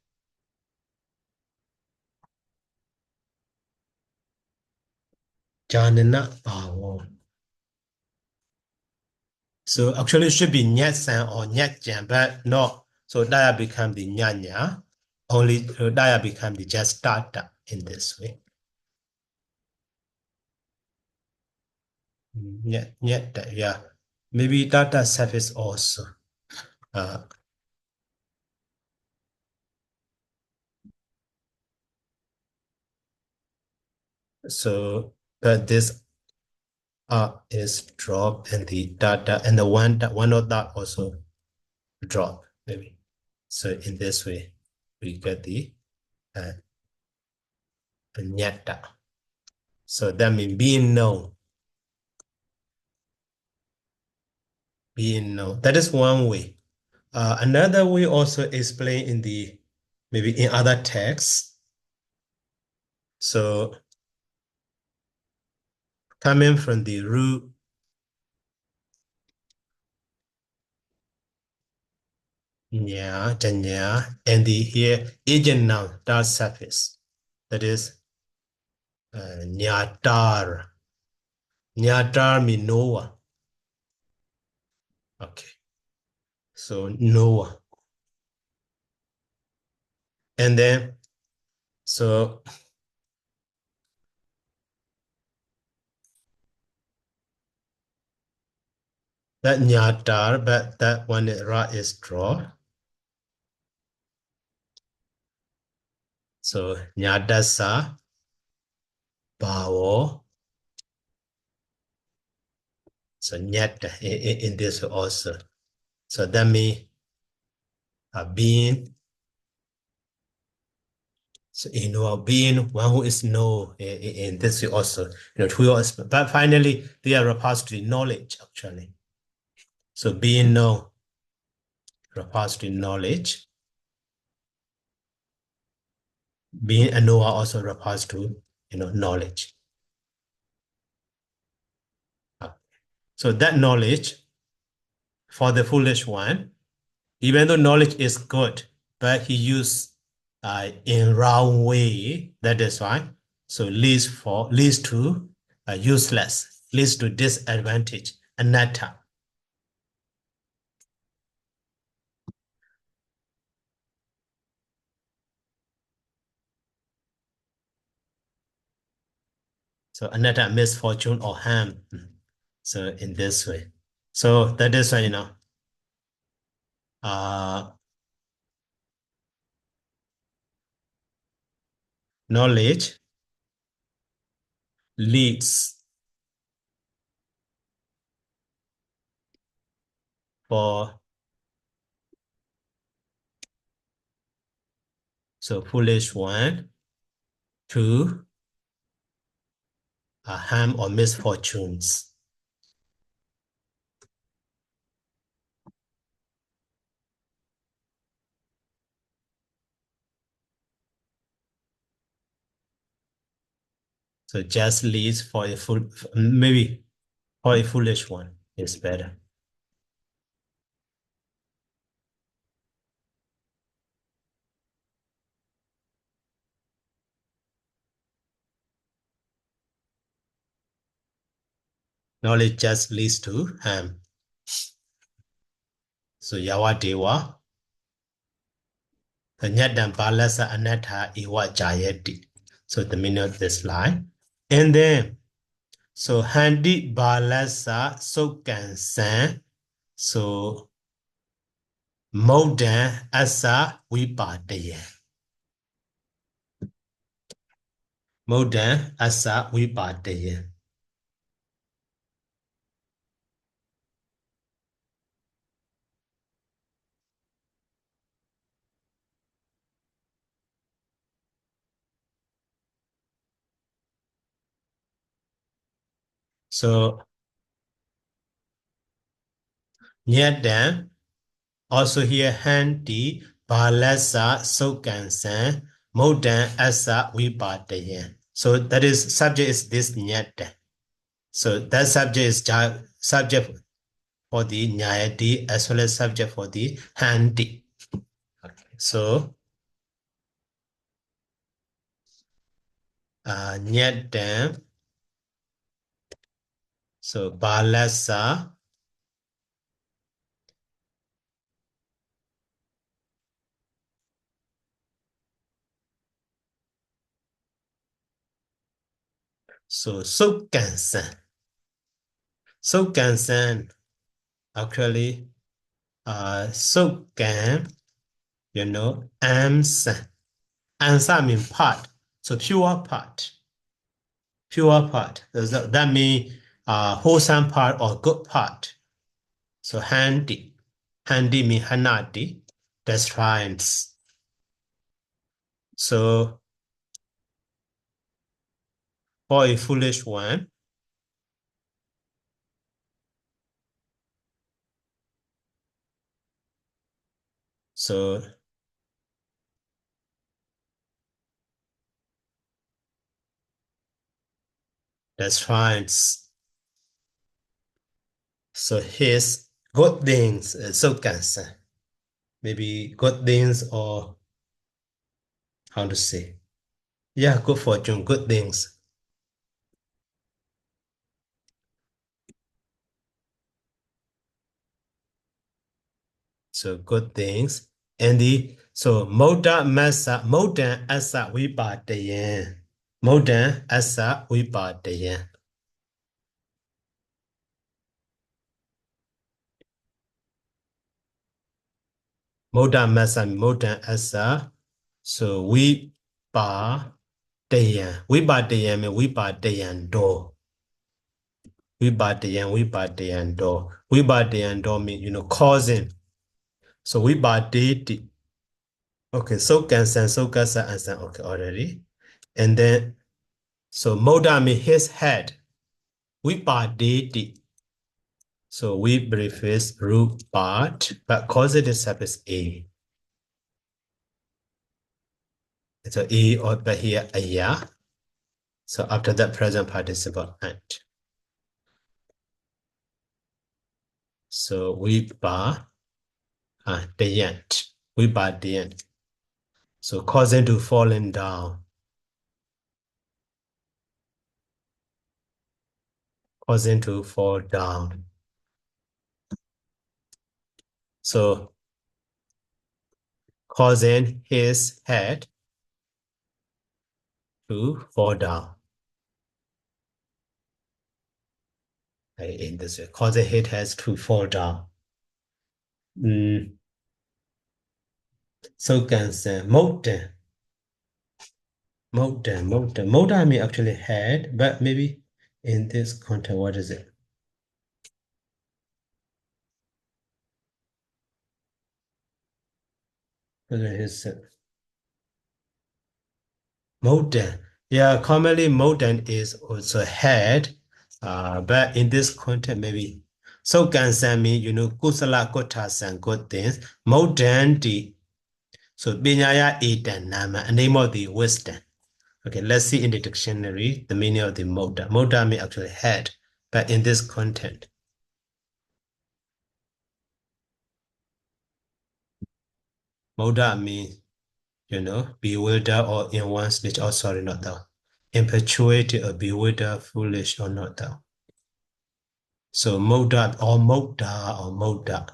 Janana Bhavo. So actually it should be Nyatsan or Nyatjan, but no. So Daya become the Nyanya. Only Daya become the just Tata in this way. Nyata, yeah. Maybe Tata surface also. Uh, so but this is drop and the data and the one of that also drop maybe. So in this way we get the uh, nyata. So that means being known. Being known. That is one way. Another way also explained in the maybe in other texts. So coming from the root nya, janya, and the here agent noun that surface. That is nyatar. Nyatar means Noah. Okay. So Noah. And then so That nyatar, but that one ra is draw. So nyadasa, bawo. So nyat in this also. So that means being. So being one who is know in this also. Two also. But finally, they are repository knowledge actually. So being know, repository knowledge. Being a knower also repository, knowledge. So that knowledge for the foolish one, even though knowledge is good, but he used in wrong way. That is why. So leads to useless, leads to disadvantage, anatta. So anatta, misfortune or harm. So in this way. So that is why, knowledge leads for foolish one to harm or misfortunes. So just leads for maybe for a foolish one is better. Knowledge just leads to harm. So yawa dewa. Nyadam balasa anatta iwa jayati. So the meaning of this line. And then, so handi balasa sokan san. So modan asa wipadayan. Modan asa wipadayan. So Nyadam, also here handi balasa sokansan modan asa wipadayan. So that is subject is this nyadam. So that subject is subject for the nyayati as well as subject for the handi. Okay. So nyadam. So balasa. So sokansan. Sokansan actually sokan, amsan. Ansa means part. So pure part. Pure part. That means wholesome part or good part. So handy. Handy means hanati. That's finds. So for a foolish one, so that's finds. So his good things, so cancer. Maybe good things or how to say. Yeah, good fortune, good things. So good things. And so moda masa modan asa wipadayan. Modan asa wipadayan. Moda Masami, Moda Asa. So we ba dayan. We ba dayan, we ba dayan do. We ba dayan do. We ba dayan do mean, causing. So we ba de. Okay, so can so kasa and okay already. And then, so Moda mean his head. We ba de. So we preface root part, but causative step is A. So A or but here a ya. So after that present participle and. So we ba the end. We ba the end. So causing to falling down. Causing to fall down. So causing his head to fall down. In this way, causing his head to fall down. So can say molten. Molten I mean actually head, but maybe in this context, what is it? His molten. Yeah, commonly molten is also head, but in this context, maybe. So can say me, kusala kotas and good things. Molten the so binyaya etan nama, a name of the wisdom. Okay, let's see in the dictionary the meaning of the moda. Moda means actually head, but in this content. Moda means, bewilder or in one stage, oh sorry, not that. Infatuated or bewilder, foolish or not that. So moda or moda.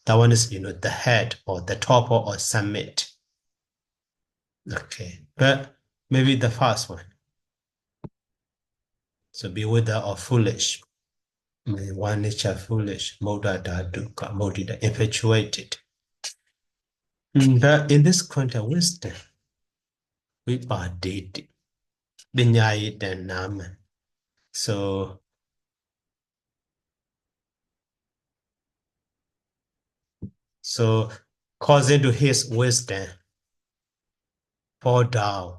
That one is, the head or the top or summit. Okay, but maybe the first one. So bewilder or foolish. One nature foolish. Moda da duka, modida, infatuated. But in this context, wisdom, we are dating. Binyai dan nama. So causing to his wisdom fall down.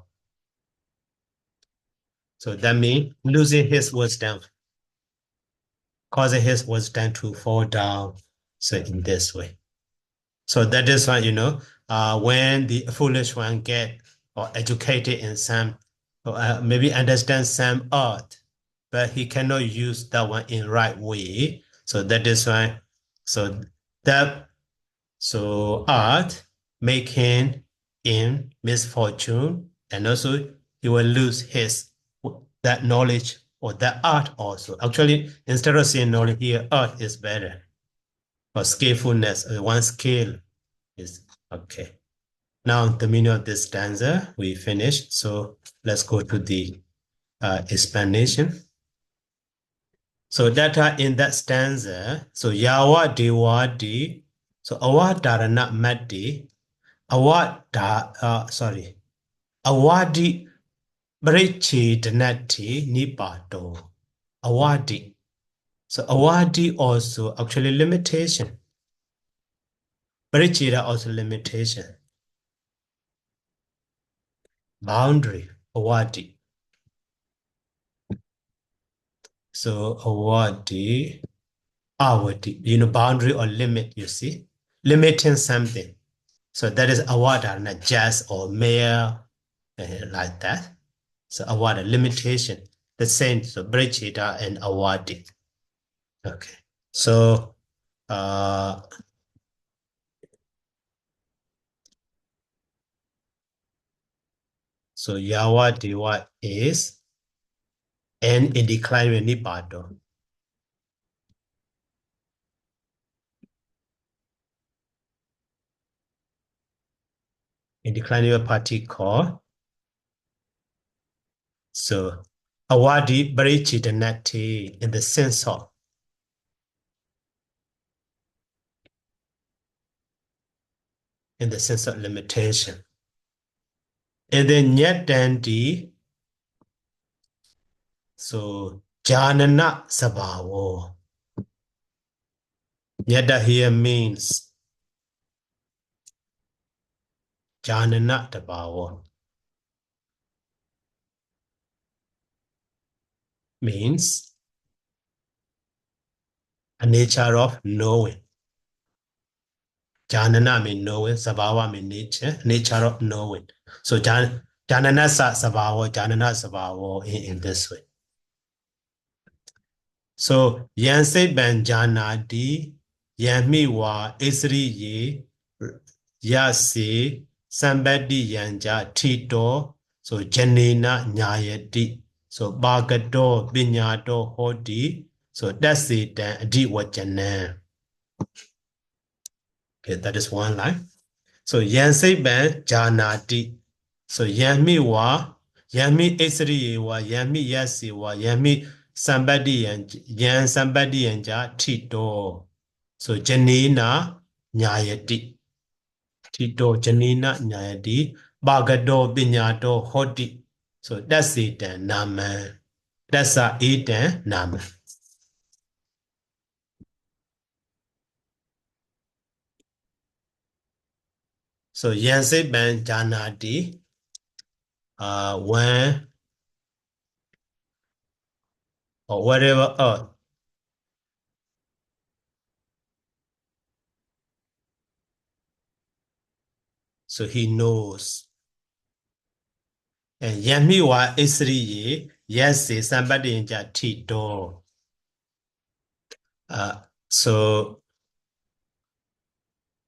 So that means losing his wisdom, causing his wisdom to fall down. So in this way. So that is why, when the foolish one get or educated in some, maybe understand some art, but he cannot use that one in right way. So that is why, so art make him in misfortune, and also he will lose that knowledge or that art also. Actually, instead of saying knowledge here, art is better. For skillfulness, one skill is okay. Now the meaning of this stanza we finished. So let's go to the explanation. So data in that stanza. So yawa dewadi. So awadarana madi. Awadi brechi danati nipato. Awadi. So awadi also actually limitation. Brechi also limitation. Boundary. Awadi. So awadi. Awadi. Boundary or limit, you see. Limiting something. So that is awada, not just or mere, like that. So awada, limitation. The same, so brechita and awadi. Okay. So yawa diwa is and in decline when nipado. In declining party call. So awadi brechita nati in the sense of in the sense of limitation. And then Nyatandi, so Janana Sabhavo. Nyata here means Janana Tabhavo. Means a nature of knowing. Janana means knowing, Sabhava means nature of knowing. So Janana Sabhavo, Janana Sabhavo in this way. So Yansei Ben Janadi, Yamiwa, Isri Ye, Yasi, Sambadi Yanja, Tito, so Janina Nyayati, so Bagato, Binyato, Hodi, so that's it, Adi Wajanan. Okay, that is one line. So Yansei Ben Janadi, so Yamiwa, Yami Isri Yewa, Yami Yasi wa, Yami somebody and yan somebody and ja tito. So Janina Nyayati. Tito Janina Nyayati. Bagado Binyato Hoti. So that's it and Naman. That's a it and Naman. So Yanse Ben Janati when or whatever so he knows. And Yamiwa Isri yes somebody in ja tito. So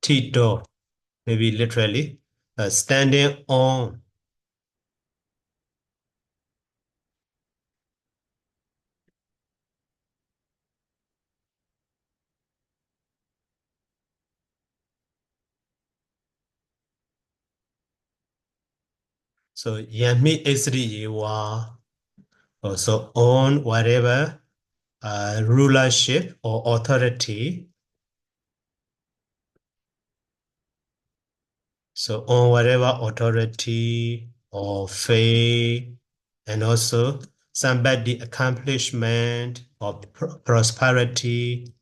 Tito, maybe literally, standing on. So Yami Isri Yewa, also on whatever rulership or authority. So on whatever authority or faith, and also somebody accomplishment or prosperity.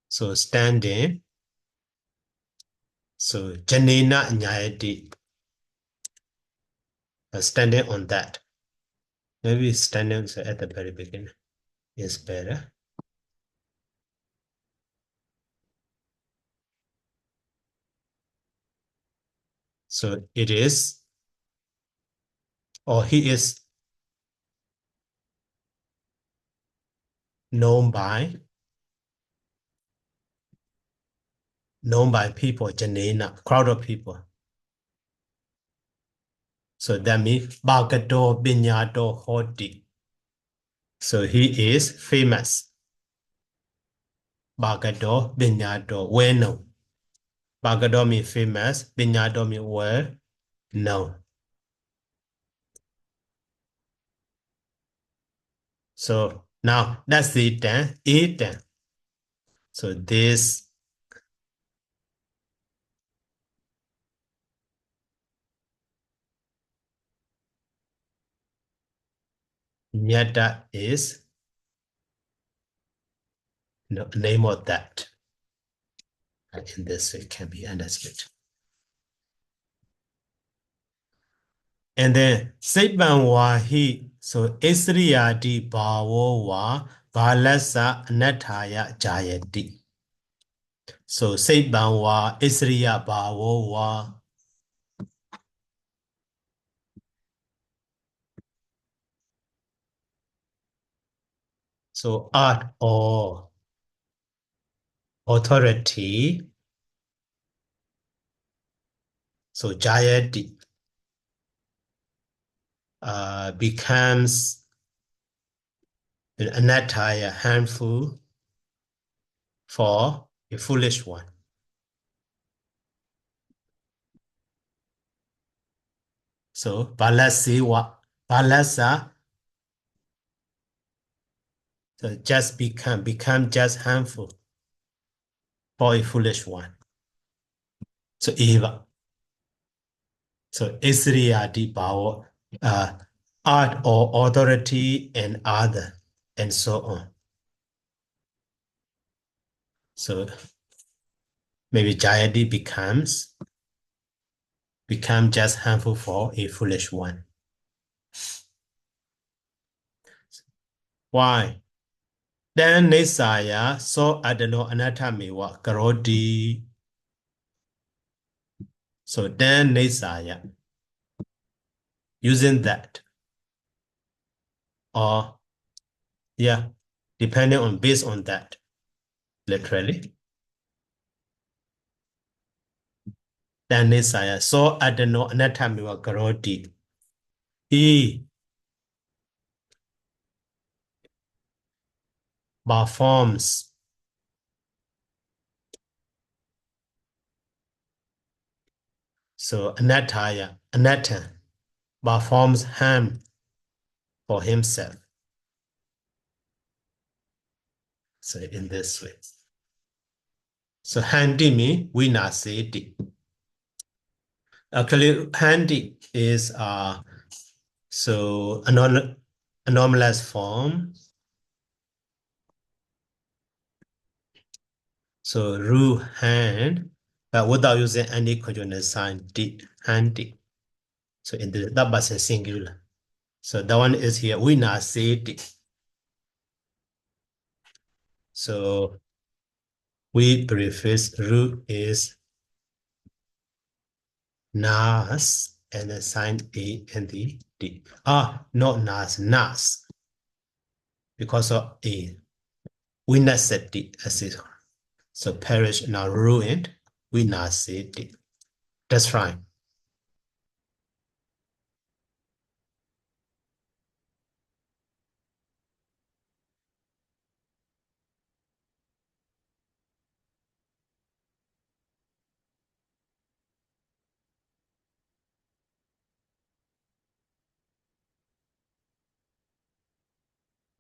So standing. So Janina Nyayati, standing on that. Maybe standing at the very beginning is better. So it is, or he is known by people, Janina, crowd of people. So that means Bagato Binyato Hoti. So he is famous. Bagato Binyato, well known. Bagato means famous, Binyato means well known. So now that's it then. It then. So this Nyata is the name of that. And in this it can be understood. And then Saipan Wahi, so Isriyati Bhawa Balasa Anathaya Jayati. So Saipan Wa Isriya Bhawa. So art or authority. So Jayati becomes an Anathaya handful for a foolish one. So Balasa So just become just harmful for a foolish one. So eva. So Isriyati power, art or authority and other, and so on. So maybe Jayadi become just harmful for a foolish one. Why? Then Nisaya so adano anatamewa karodi. So then Nisaya using that, or yeah, depending on based on that, literally. Then Nisaya so adano anatamewa karodi. He performs so anatta performs harm for himself. So in this way. So handi means vinaseti. Actually, handi is so anomalous form. So ru hand, but without using any conjugal sign, handi. So in the that was a singular. So that one is here vinaseti. So we preface ru is nas and the sign A and the D. Not nas, because of A. Vinaseti, as it. So perish now ruined, vinaseti. That's right.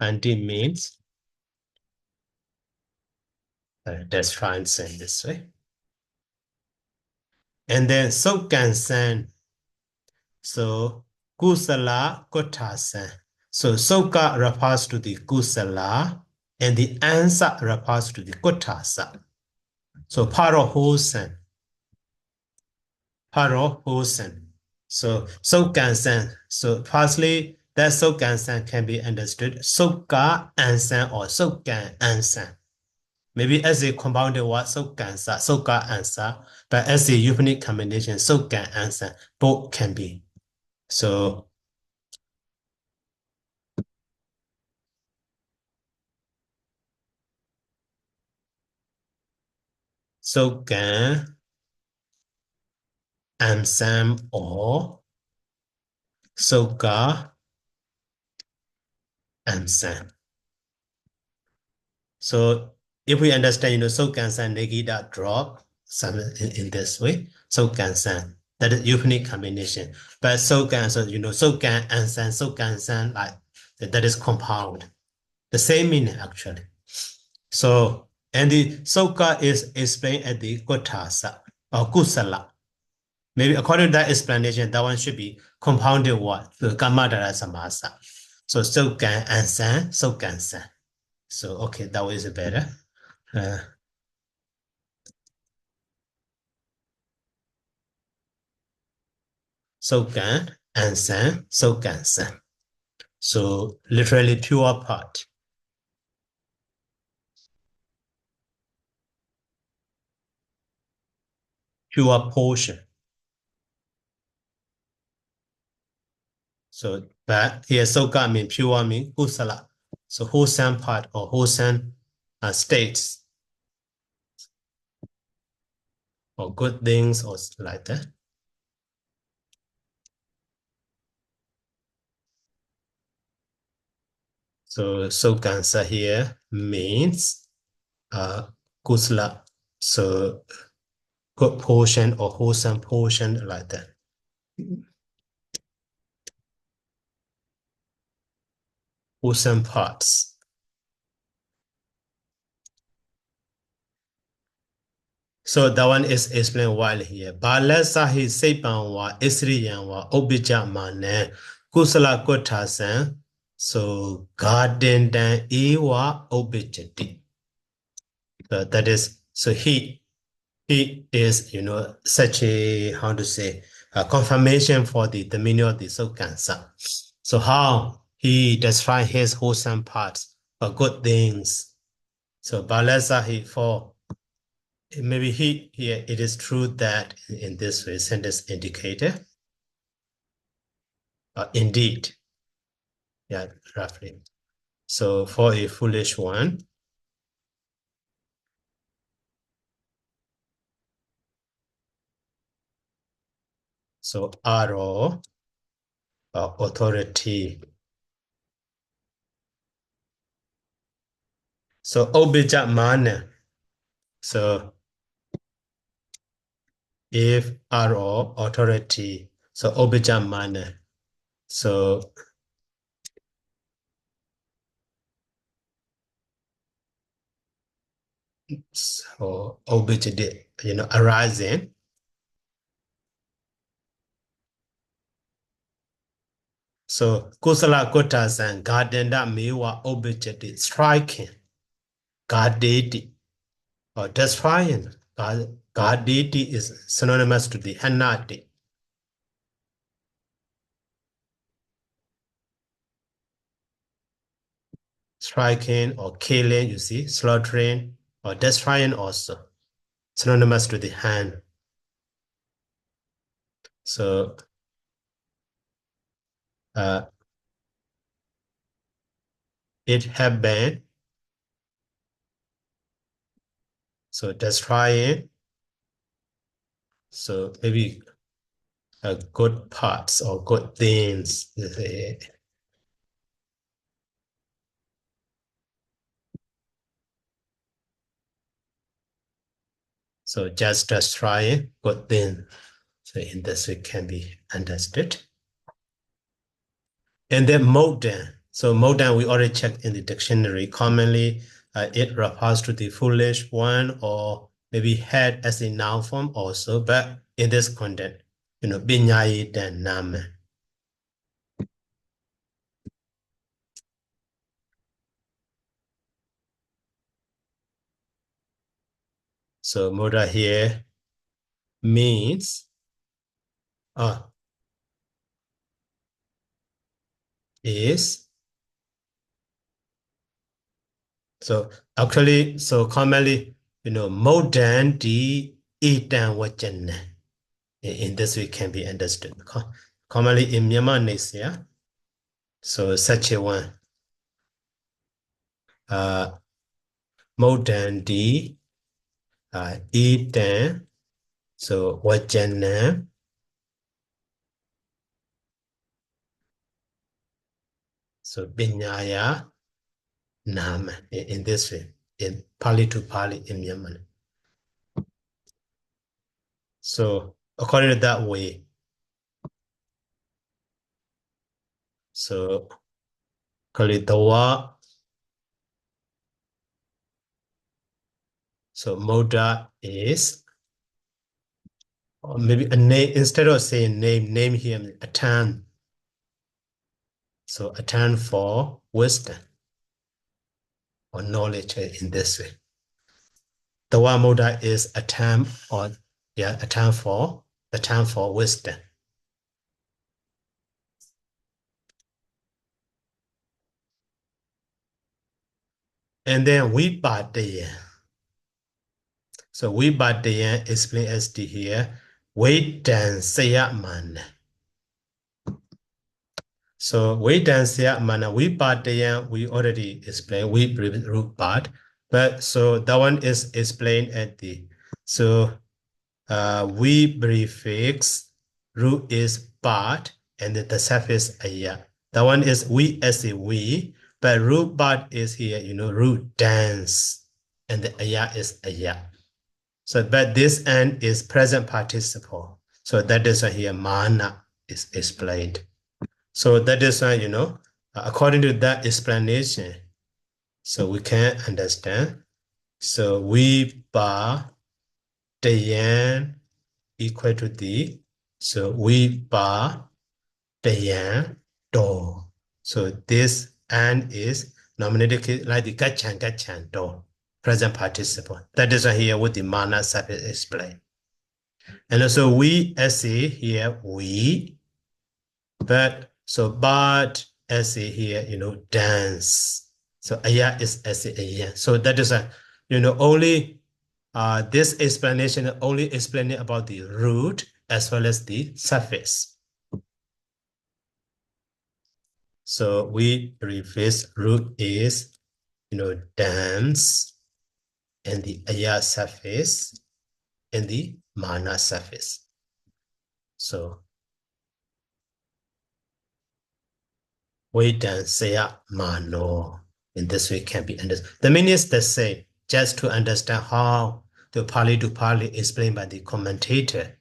Anti means that's fine saying this way. And then so kansan. So kusala kotasan. So soka refers to the kusala and the answer refers to the kotasa. So parohosan. So kansan. So firstly, that so kansan can be understood soka ansan or sokan ansan. Maybe as a compounded word, soka answer, but as a unique combination, soka answer, both can be. So soka answer or soka answer. So if we understand, soka answer negida drop some in this way, soka answer. That is unique combination. But soka answer, soka answer, like that is compound. The same meaning actually. So, and the soka is explained at the kotasa or kusala. Maybe according to that explanation, that one should be compounded word, the kamadara samasa. So sokan ansan, sokansan. So okay, that way is better. Sokan ansan, sokansan. So literally pure part. Pure portion. So but here soka means pure means kusala. So wholesome part or wholesome states or good things or like that. So sokansa here means kusala. So good portion or wholesome portion like that. Wholesome parts. So that one is explained while here. Balasa hi sepan wa isriyan wa obija mane kusala kotasan. So garden dan ewa obijati. So that is, so he is, such a, how to say, a confirmation for the meaning of the Sokansa. So how he describes his wholesome parts for good things. So Balasa he for maybe he here it is true that in this way sentence indicator. Indeed, yeah, roughly. So for a foolish one, so aro authority. So obija mana. So if aro authority, so obija mana. So obija, arising. So kusala kotas and garden that mewa obija striking, guarded. Or destroying. Garditi is synonymous to the Hanati. Striking or killing, you see, slaughtering or destroying also. Synonymous to the hand. So it have been. So destroying. So maybe good parts or good things. So just destroying good things. So in this way can be understood. And then modern. So modern we already checked in the dictionary. Commonly, it refers to the foolish one or maybe head as a noun form also. But in this context, binyayi dan name. So moda here means is. So actually, so commonly, modern di itan wajan. In this way can be understood. Commonly in Myanmar nation, so such a one. Modern di itan, so wajan. So binyaya nam in this way, in Pali to Pali in Myanmar. So according to that way, so kalitawa, so moda is, or maybe a name, instead of saying name here a term. So a term for wisdom or knowledge in this way. The one moda is a term or a term for wisdom. And then vipataya. So vipataya explain as to here. Vaitan sayaman. So vaitan sayamana vipataya we already explained. We root part. But so that one is explained at the we prefix root is part and the suffix aya. That one is we as a we, but root part is here, root dance, and the aya is aya. So, but this end is present participle. So that is why here mana is explained. So that is why, according to that explanation, so we can understand. So we ba tayan equal to the, so we ba tayan do. So this and is nominated case like the gachan do, present participle. That is why here with the mana suffix explained. And also we essay here we, but so but essay here, dance. So aya is essay aya. So that is a, only this explanation only explaining about the root as well as the suffix. So we reverse root is, dance, and the aya suffix and the mana suffix. So we dance saya mano. In this way can be understood. The meaning is the same, just to understand how the Pali to Pali explained by the commentator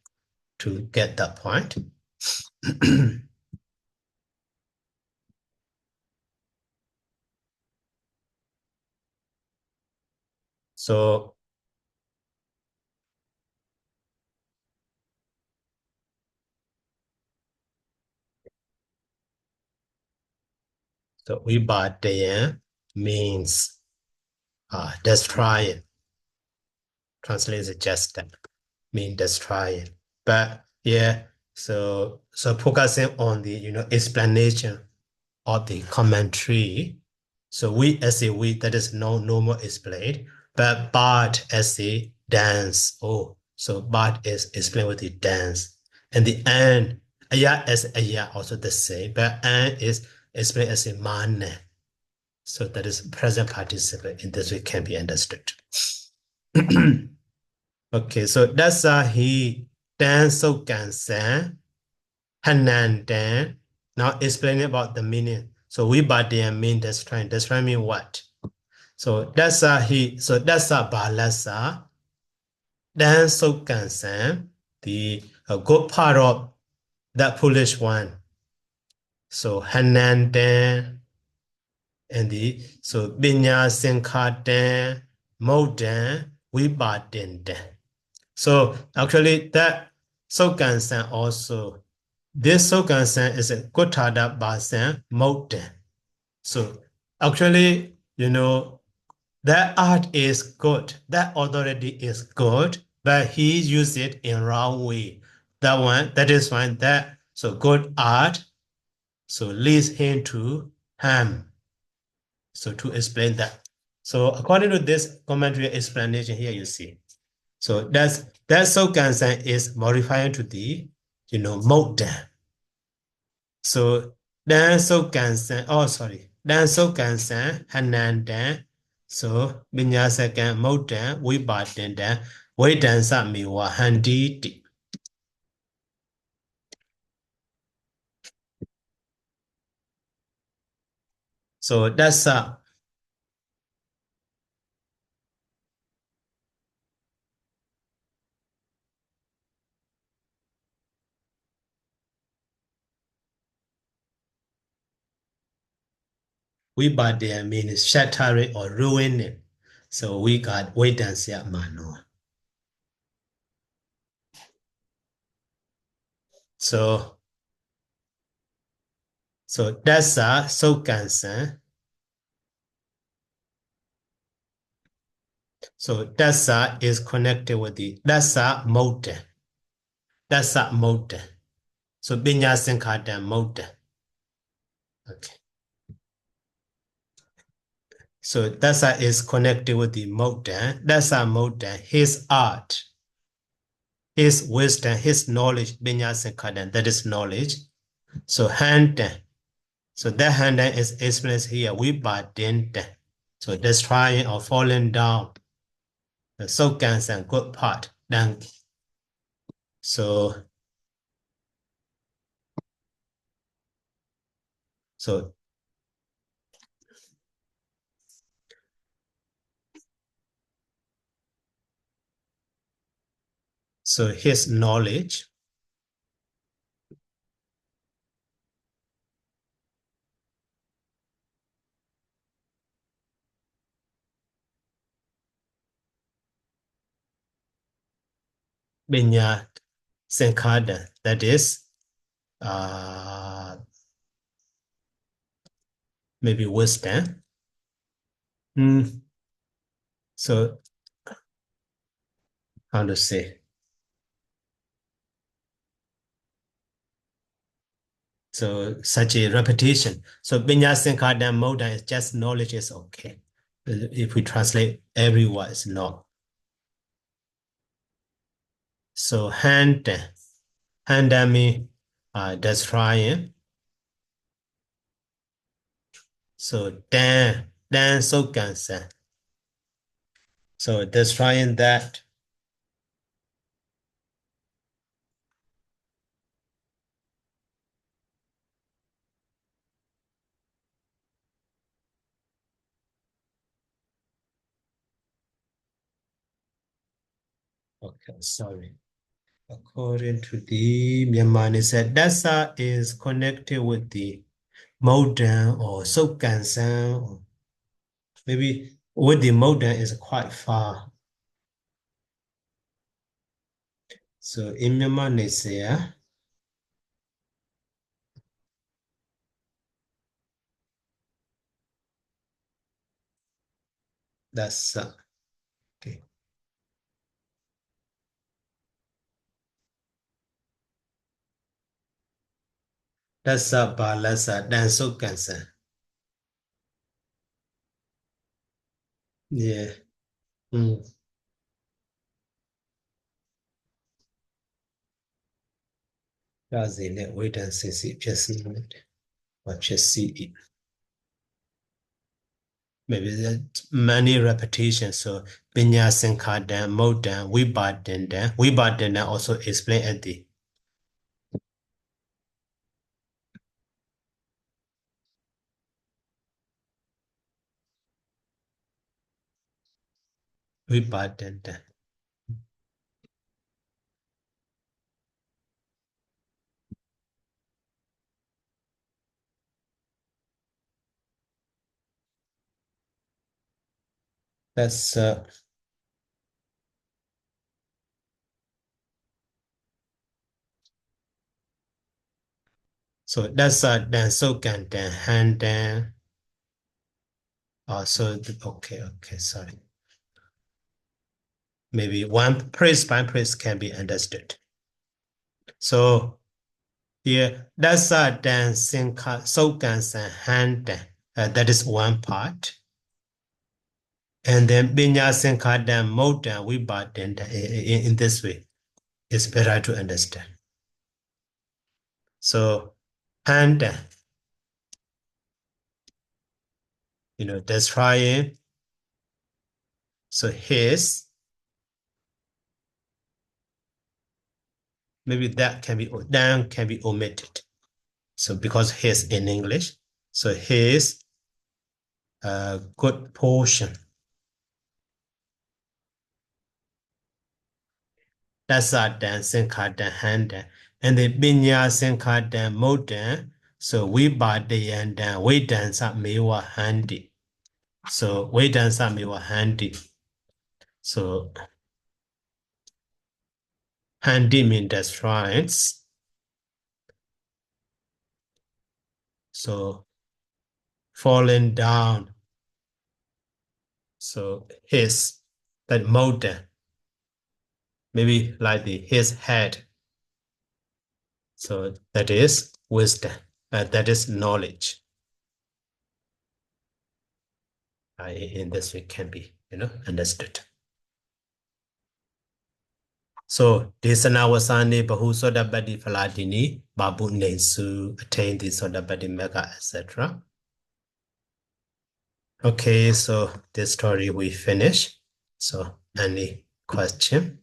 to get that point. So vibhadaya means destroying. Translated just that, mean destroying. But yeah, so focusing on the explanation of the commentary. So we as a we, that is no normal explained, but bad as a dance. Oh, so bad is explained with the dance. And the and aya as aya also the same, but and is explained as a man. So that is present participle. In this way can be understood. Okay, so that's he dan so can san hanan dan. Now explaining about the meaning. So we badian mean destroying. Destroying mean what? So that's he. So that's balasa dan so can san, the good part of that foolish one. So hanan dan and the so binya sinka dan modan we badin dan. So actually that Sokansan also, this Sokansan is a Gotada Basan Moten. So actually, that art is good, that authority is good, but he used it in wrong way. That is one that, so good art, so leads him to harm. So to explain that. So according to this commentary explanation here, you see. So that Sokansan is modifying to the, Modan. So Dan Sokansan, oh sorry, Dan Sokansan, Hanandan, so Binyasakan, Modan, Wibadandan, Wedansa Miwa Handi. So that's Wibadan means shattering or ruining. So we got Wedansa Mano. So that's Sokansan. So dasa is connected with the dasa mode. Dasa mode. So binya sinkada mode. Okay. So dasa is connected with the mode. Dasa mode, his art, his wisdom, his knowledge, binya sinkada, that is knowledge. So hand. So that hand is expressed here. We badin. So destroying or falling down. The so and good part. Then so so his knowledge. Binya Sankada, that is uh maybe wisdom. So how to say? So such a repetition. So Binya Sankada Moda is just knowledge is okay. If we translate every word, it's not. So hand mean destroying. So dan so cancer. So destroying that. Okay, sorry. According to the Myanmar, it said Dasa is connected with the modern or so cancer. Maybe with the modern is quite far. So in Myanmar, they say Dasa. Okay. Dasa Balasa dan so cancer. Yeah. Mm. That's it. Wait and see. Just see it. Or just see it. Maybe that many repetitions. So Binya Sankada, Modan, Vibhadana also explain at the Vibhadana. That's so that's dan so can dan hand dan okay, sorry. Maybe one praise by praise can be understood. So here that's dan sinka so can hand dan. That is one part. And then binya sinka dan modan vibhadana in this way. It's better to understand. So hand, that's trying. So his, maybe that can be down can be omitted. So because his in English, so his good portion. That's a dan sinkadan hand. And the binya sinkadan modan. So we bought the and we dance up mewa handy. So we dance up mewa handy. So handy means destroys. So falling down. So his, that modan, maybe like his head. So that is wisdom. That is knowledge. In this way can be, understood. So Desana Wasani Bahu Sodabadi Faladini, Babu Nesu attain the Sodabadi Mega, etc. Okay, so this story we finish. So any question?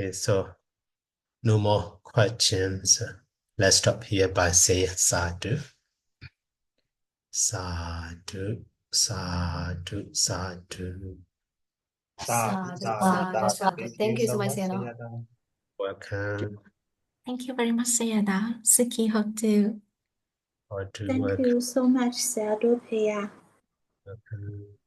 Okay, so no more questions. Let's stop here by saying sadhu. Sadhu, sadhu, sadhu. Sadhu, sadhu, sadhu. Thank you so much, Sayadaw. Welcome. Thank you very much, Sayadaw. Saṭṭhikūṭapetavatthu. Or to Thank work. you so much, Sayadaw Paya. Welcome.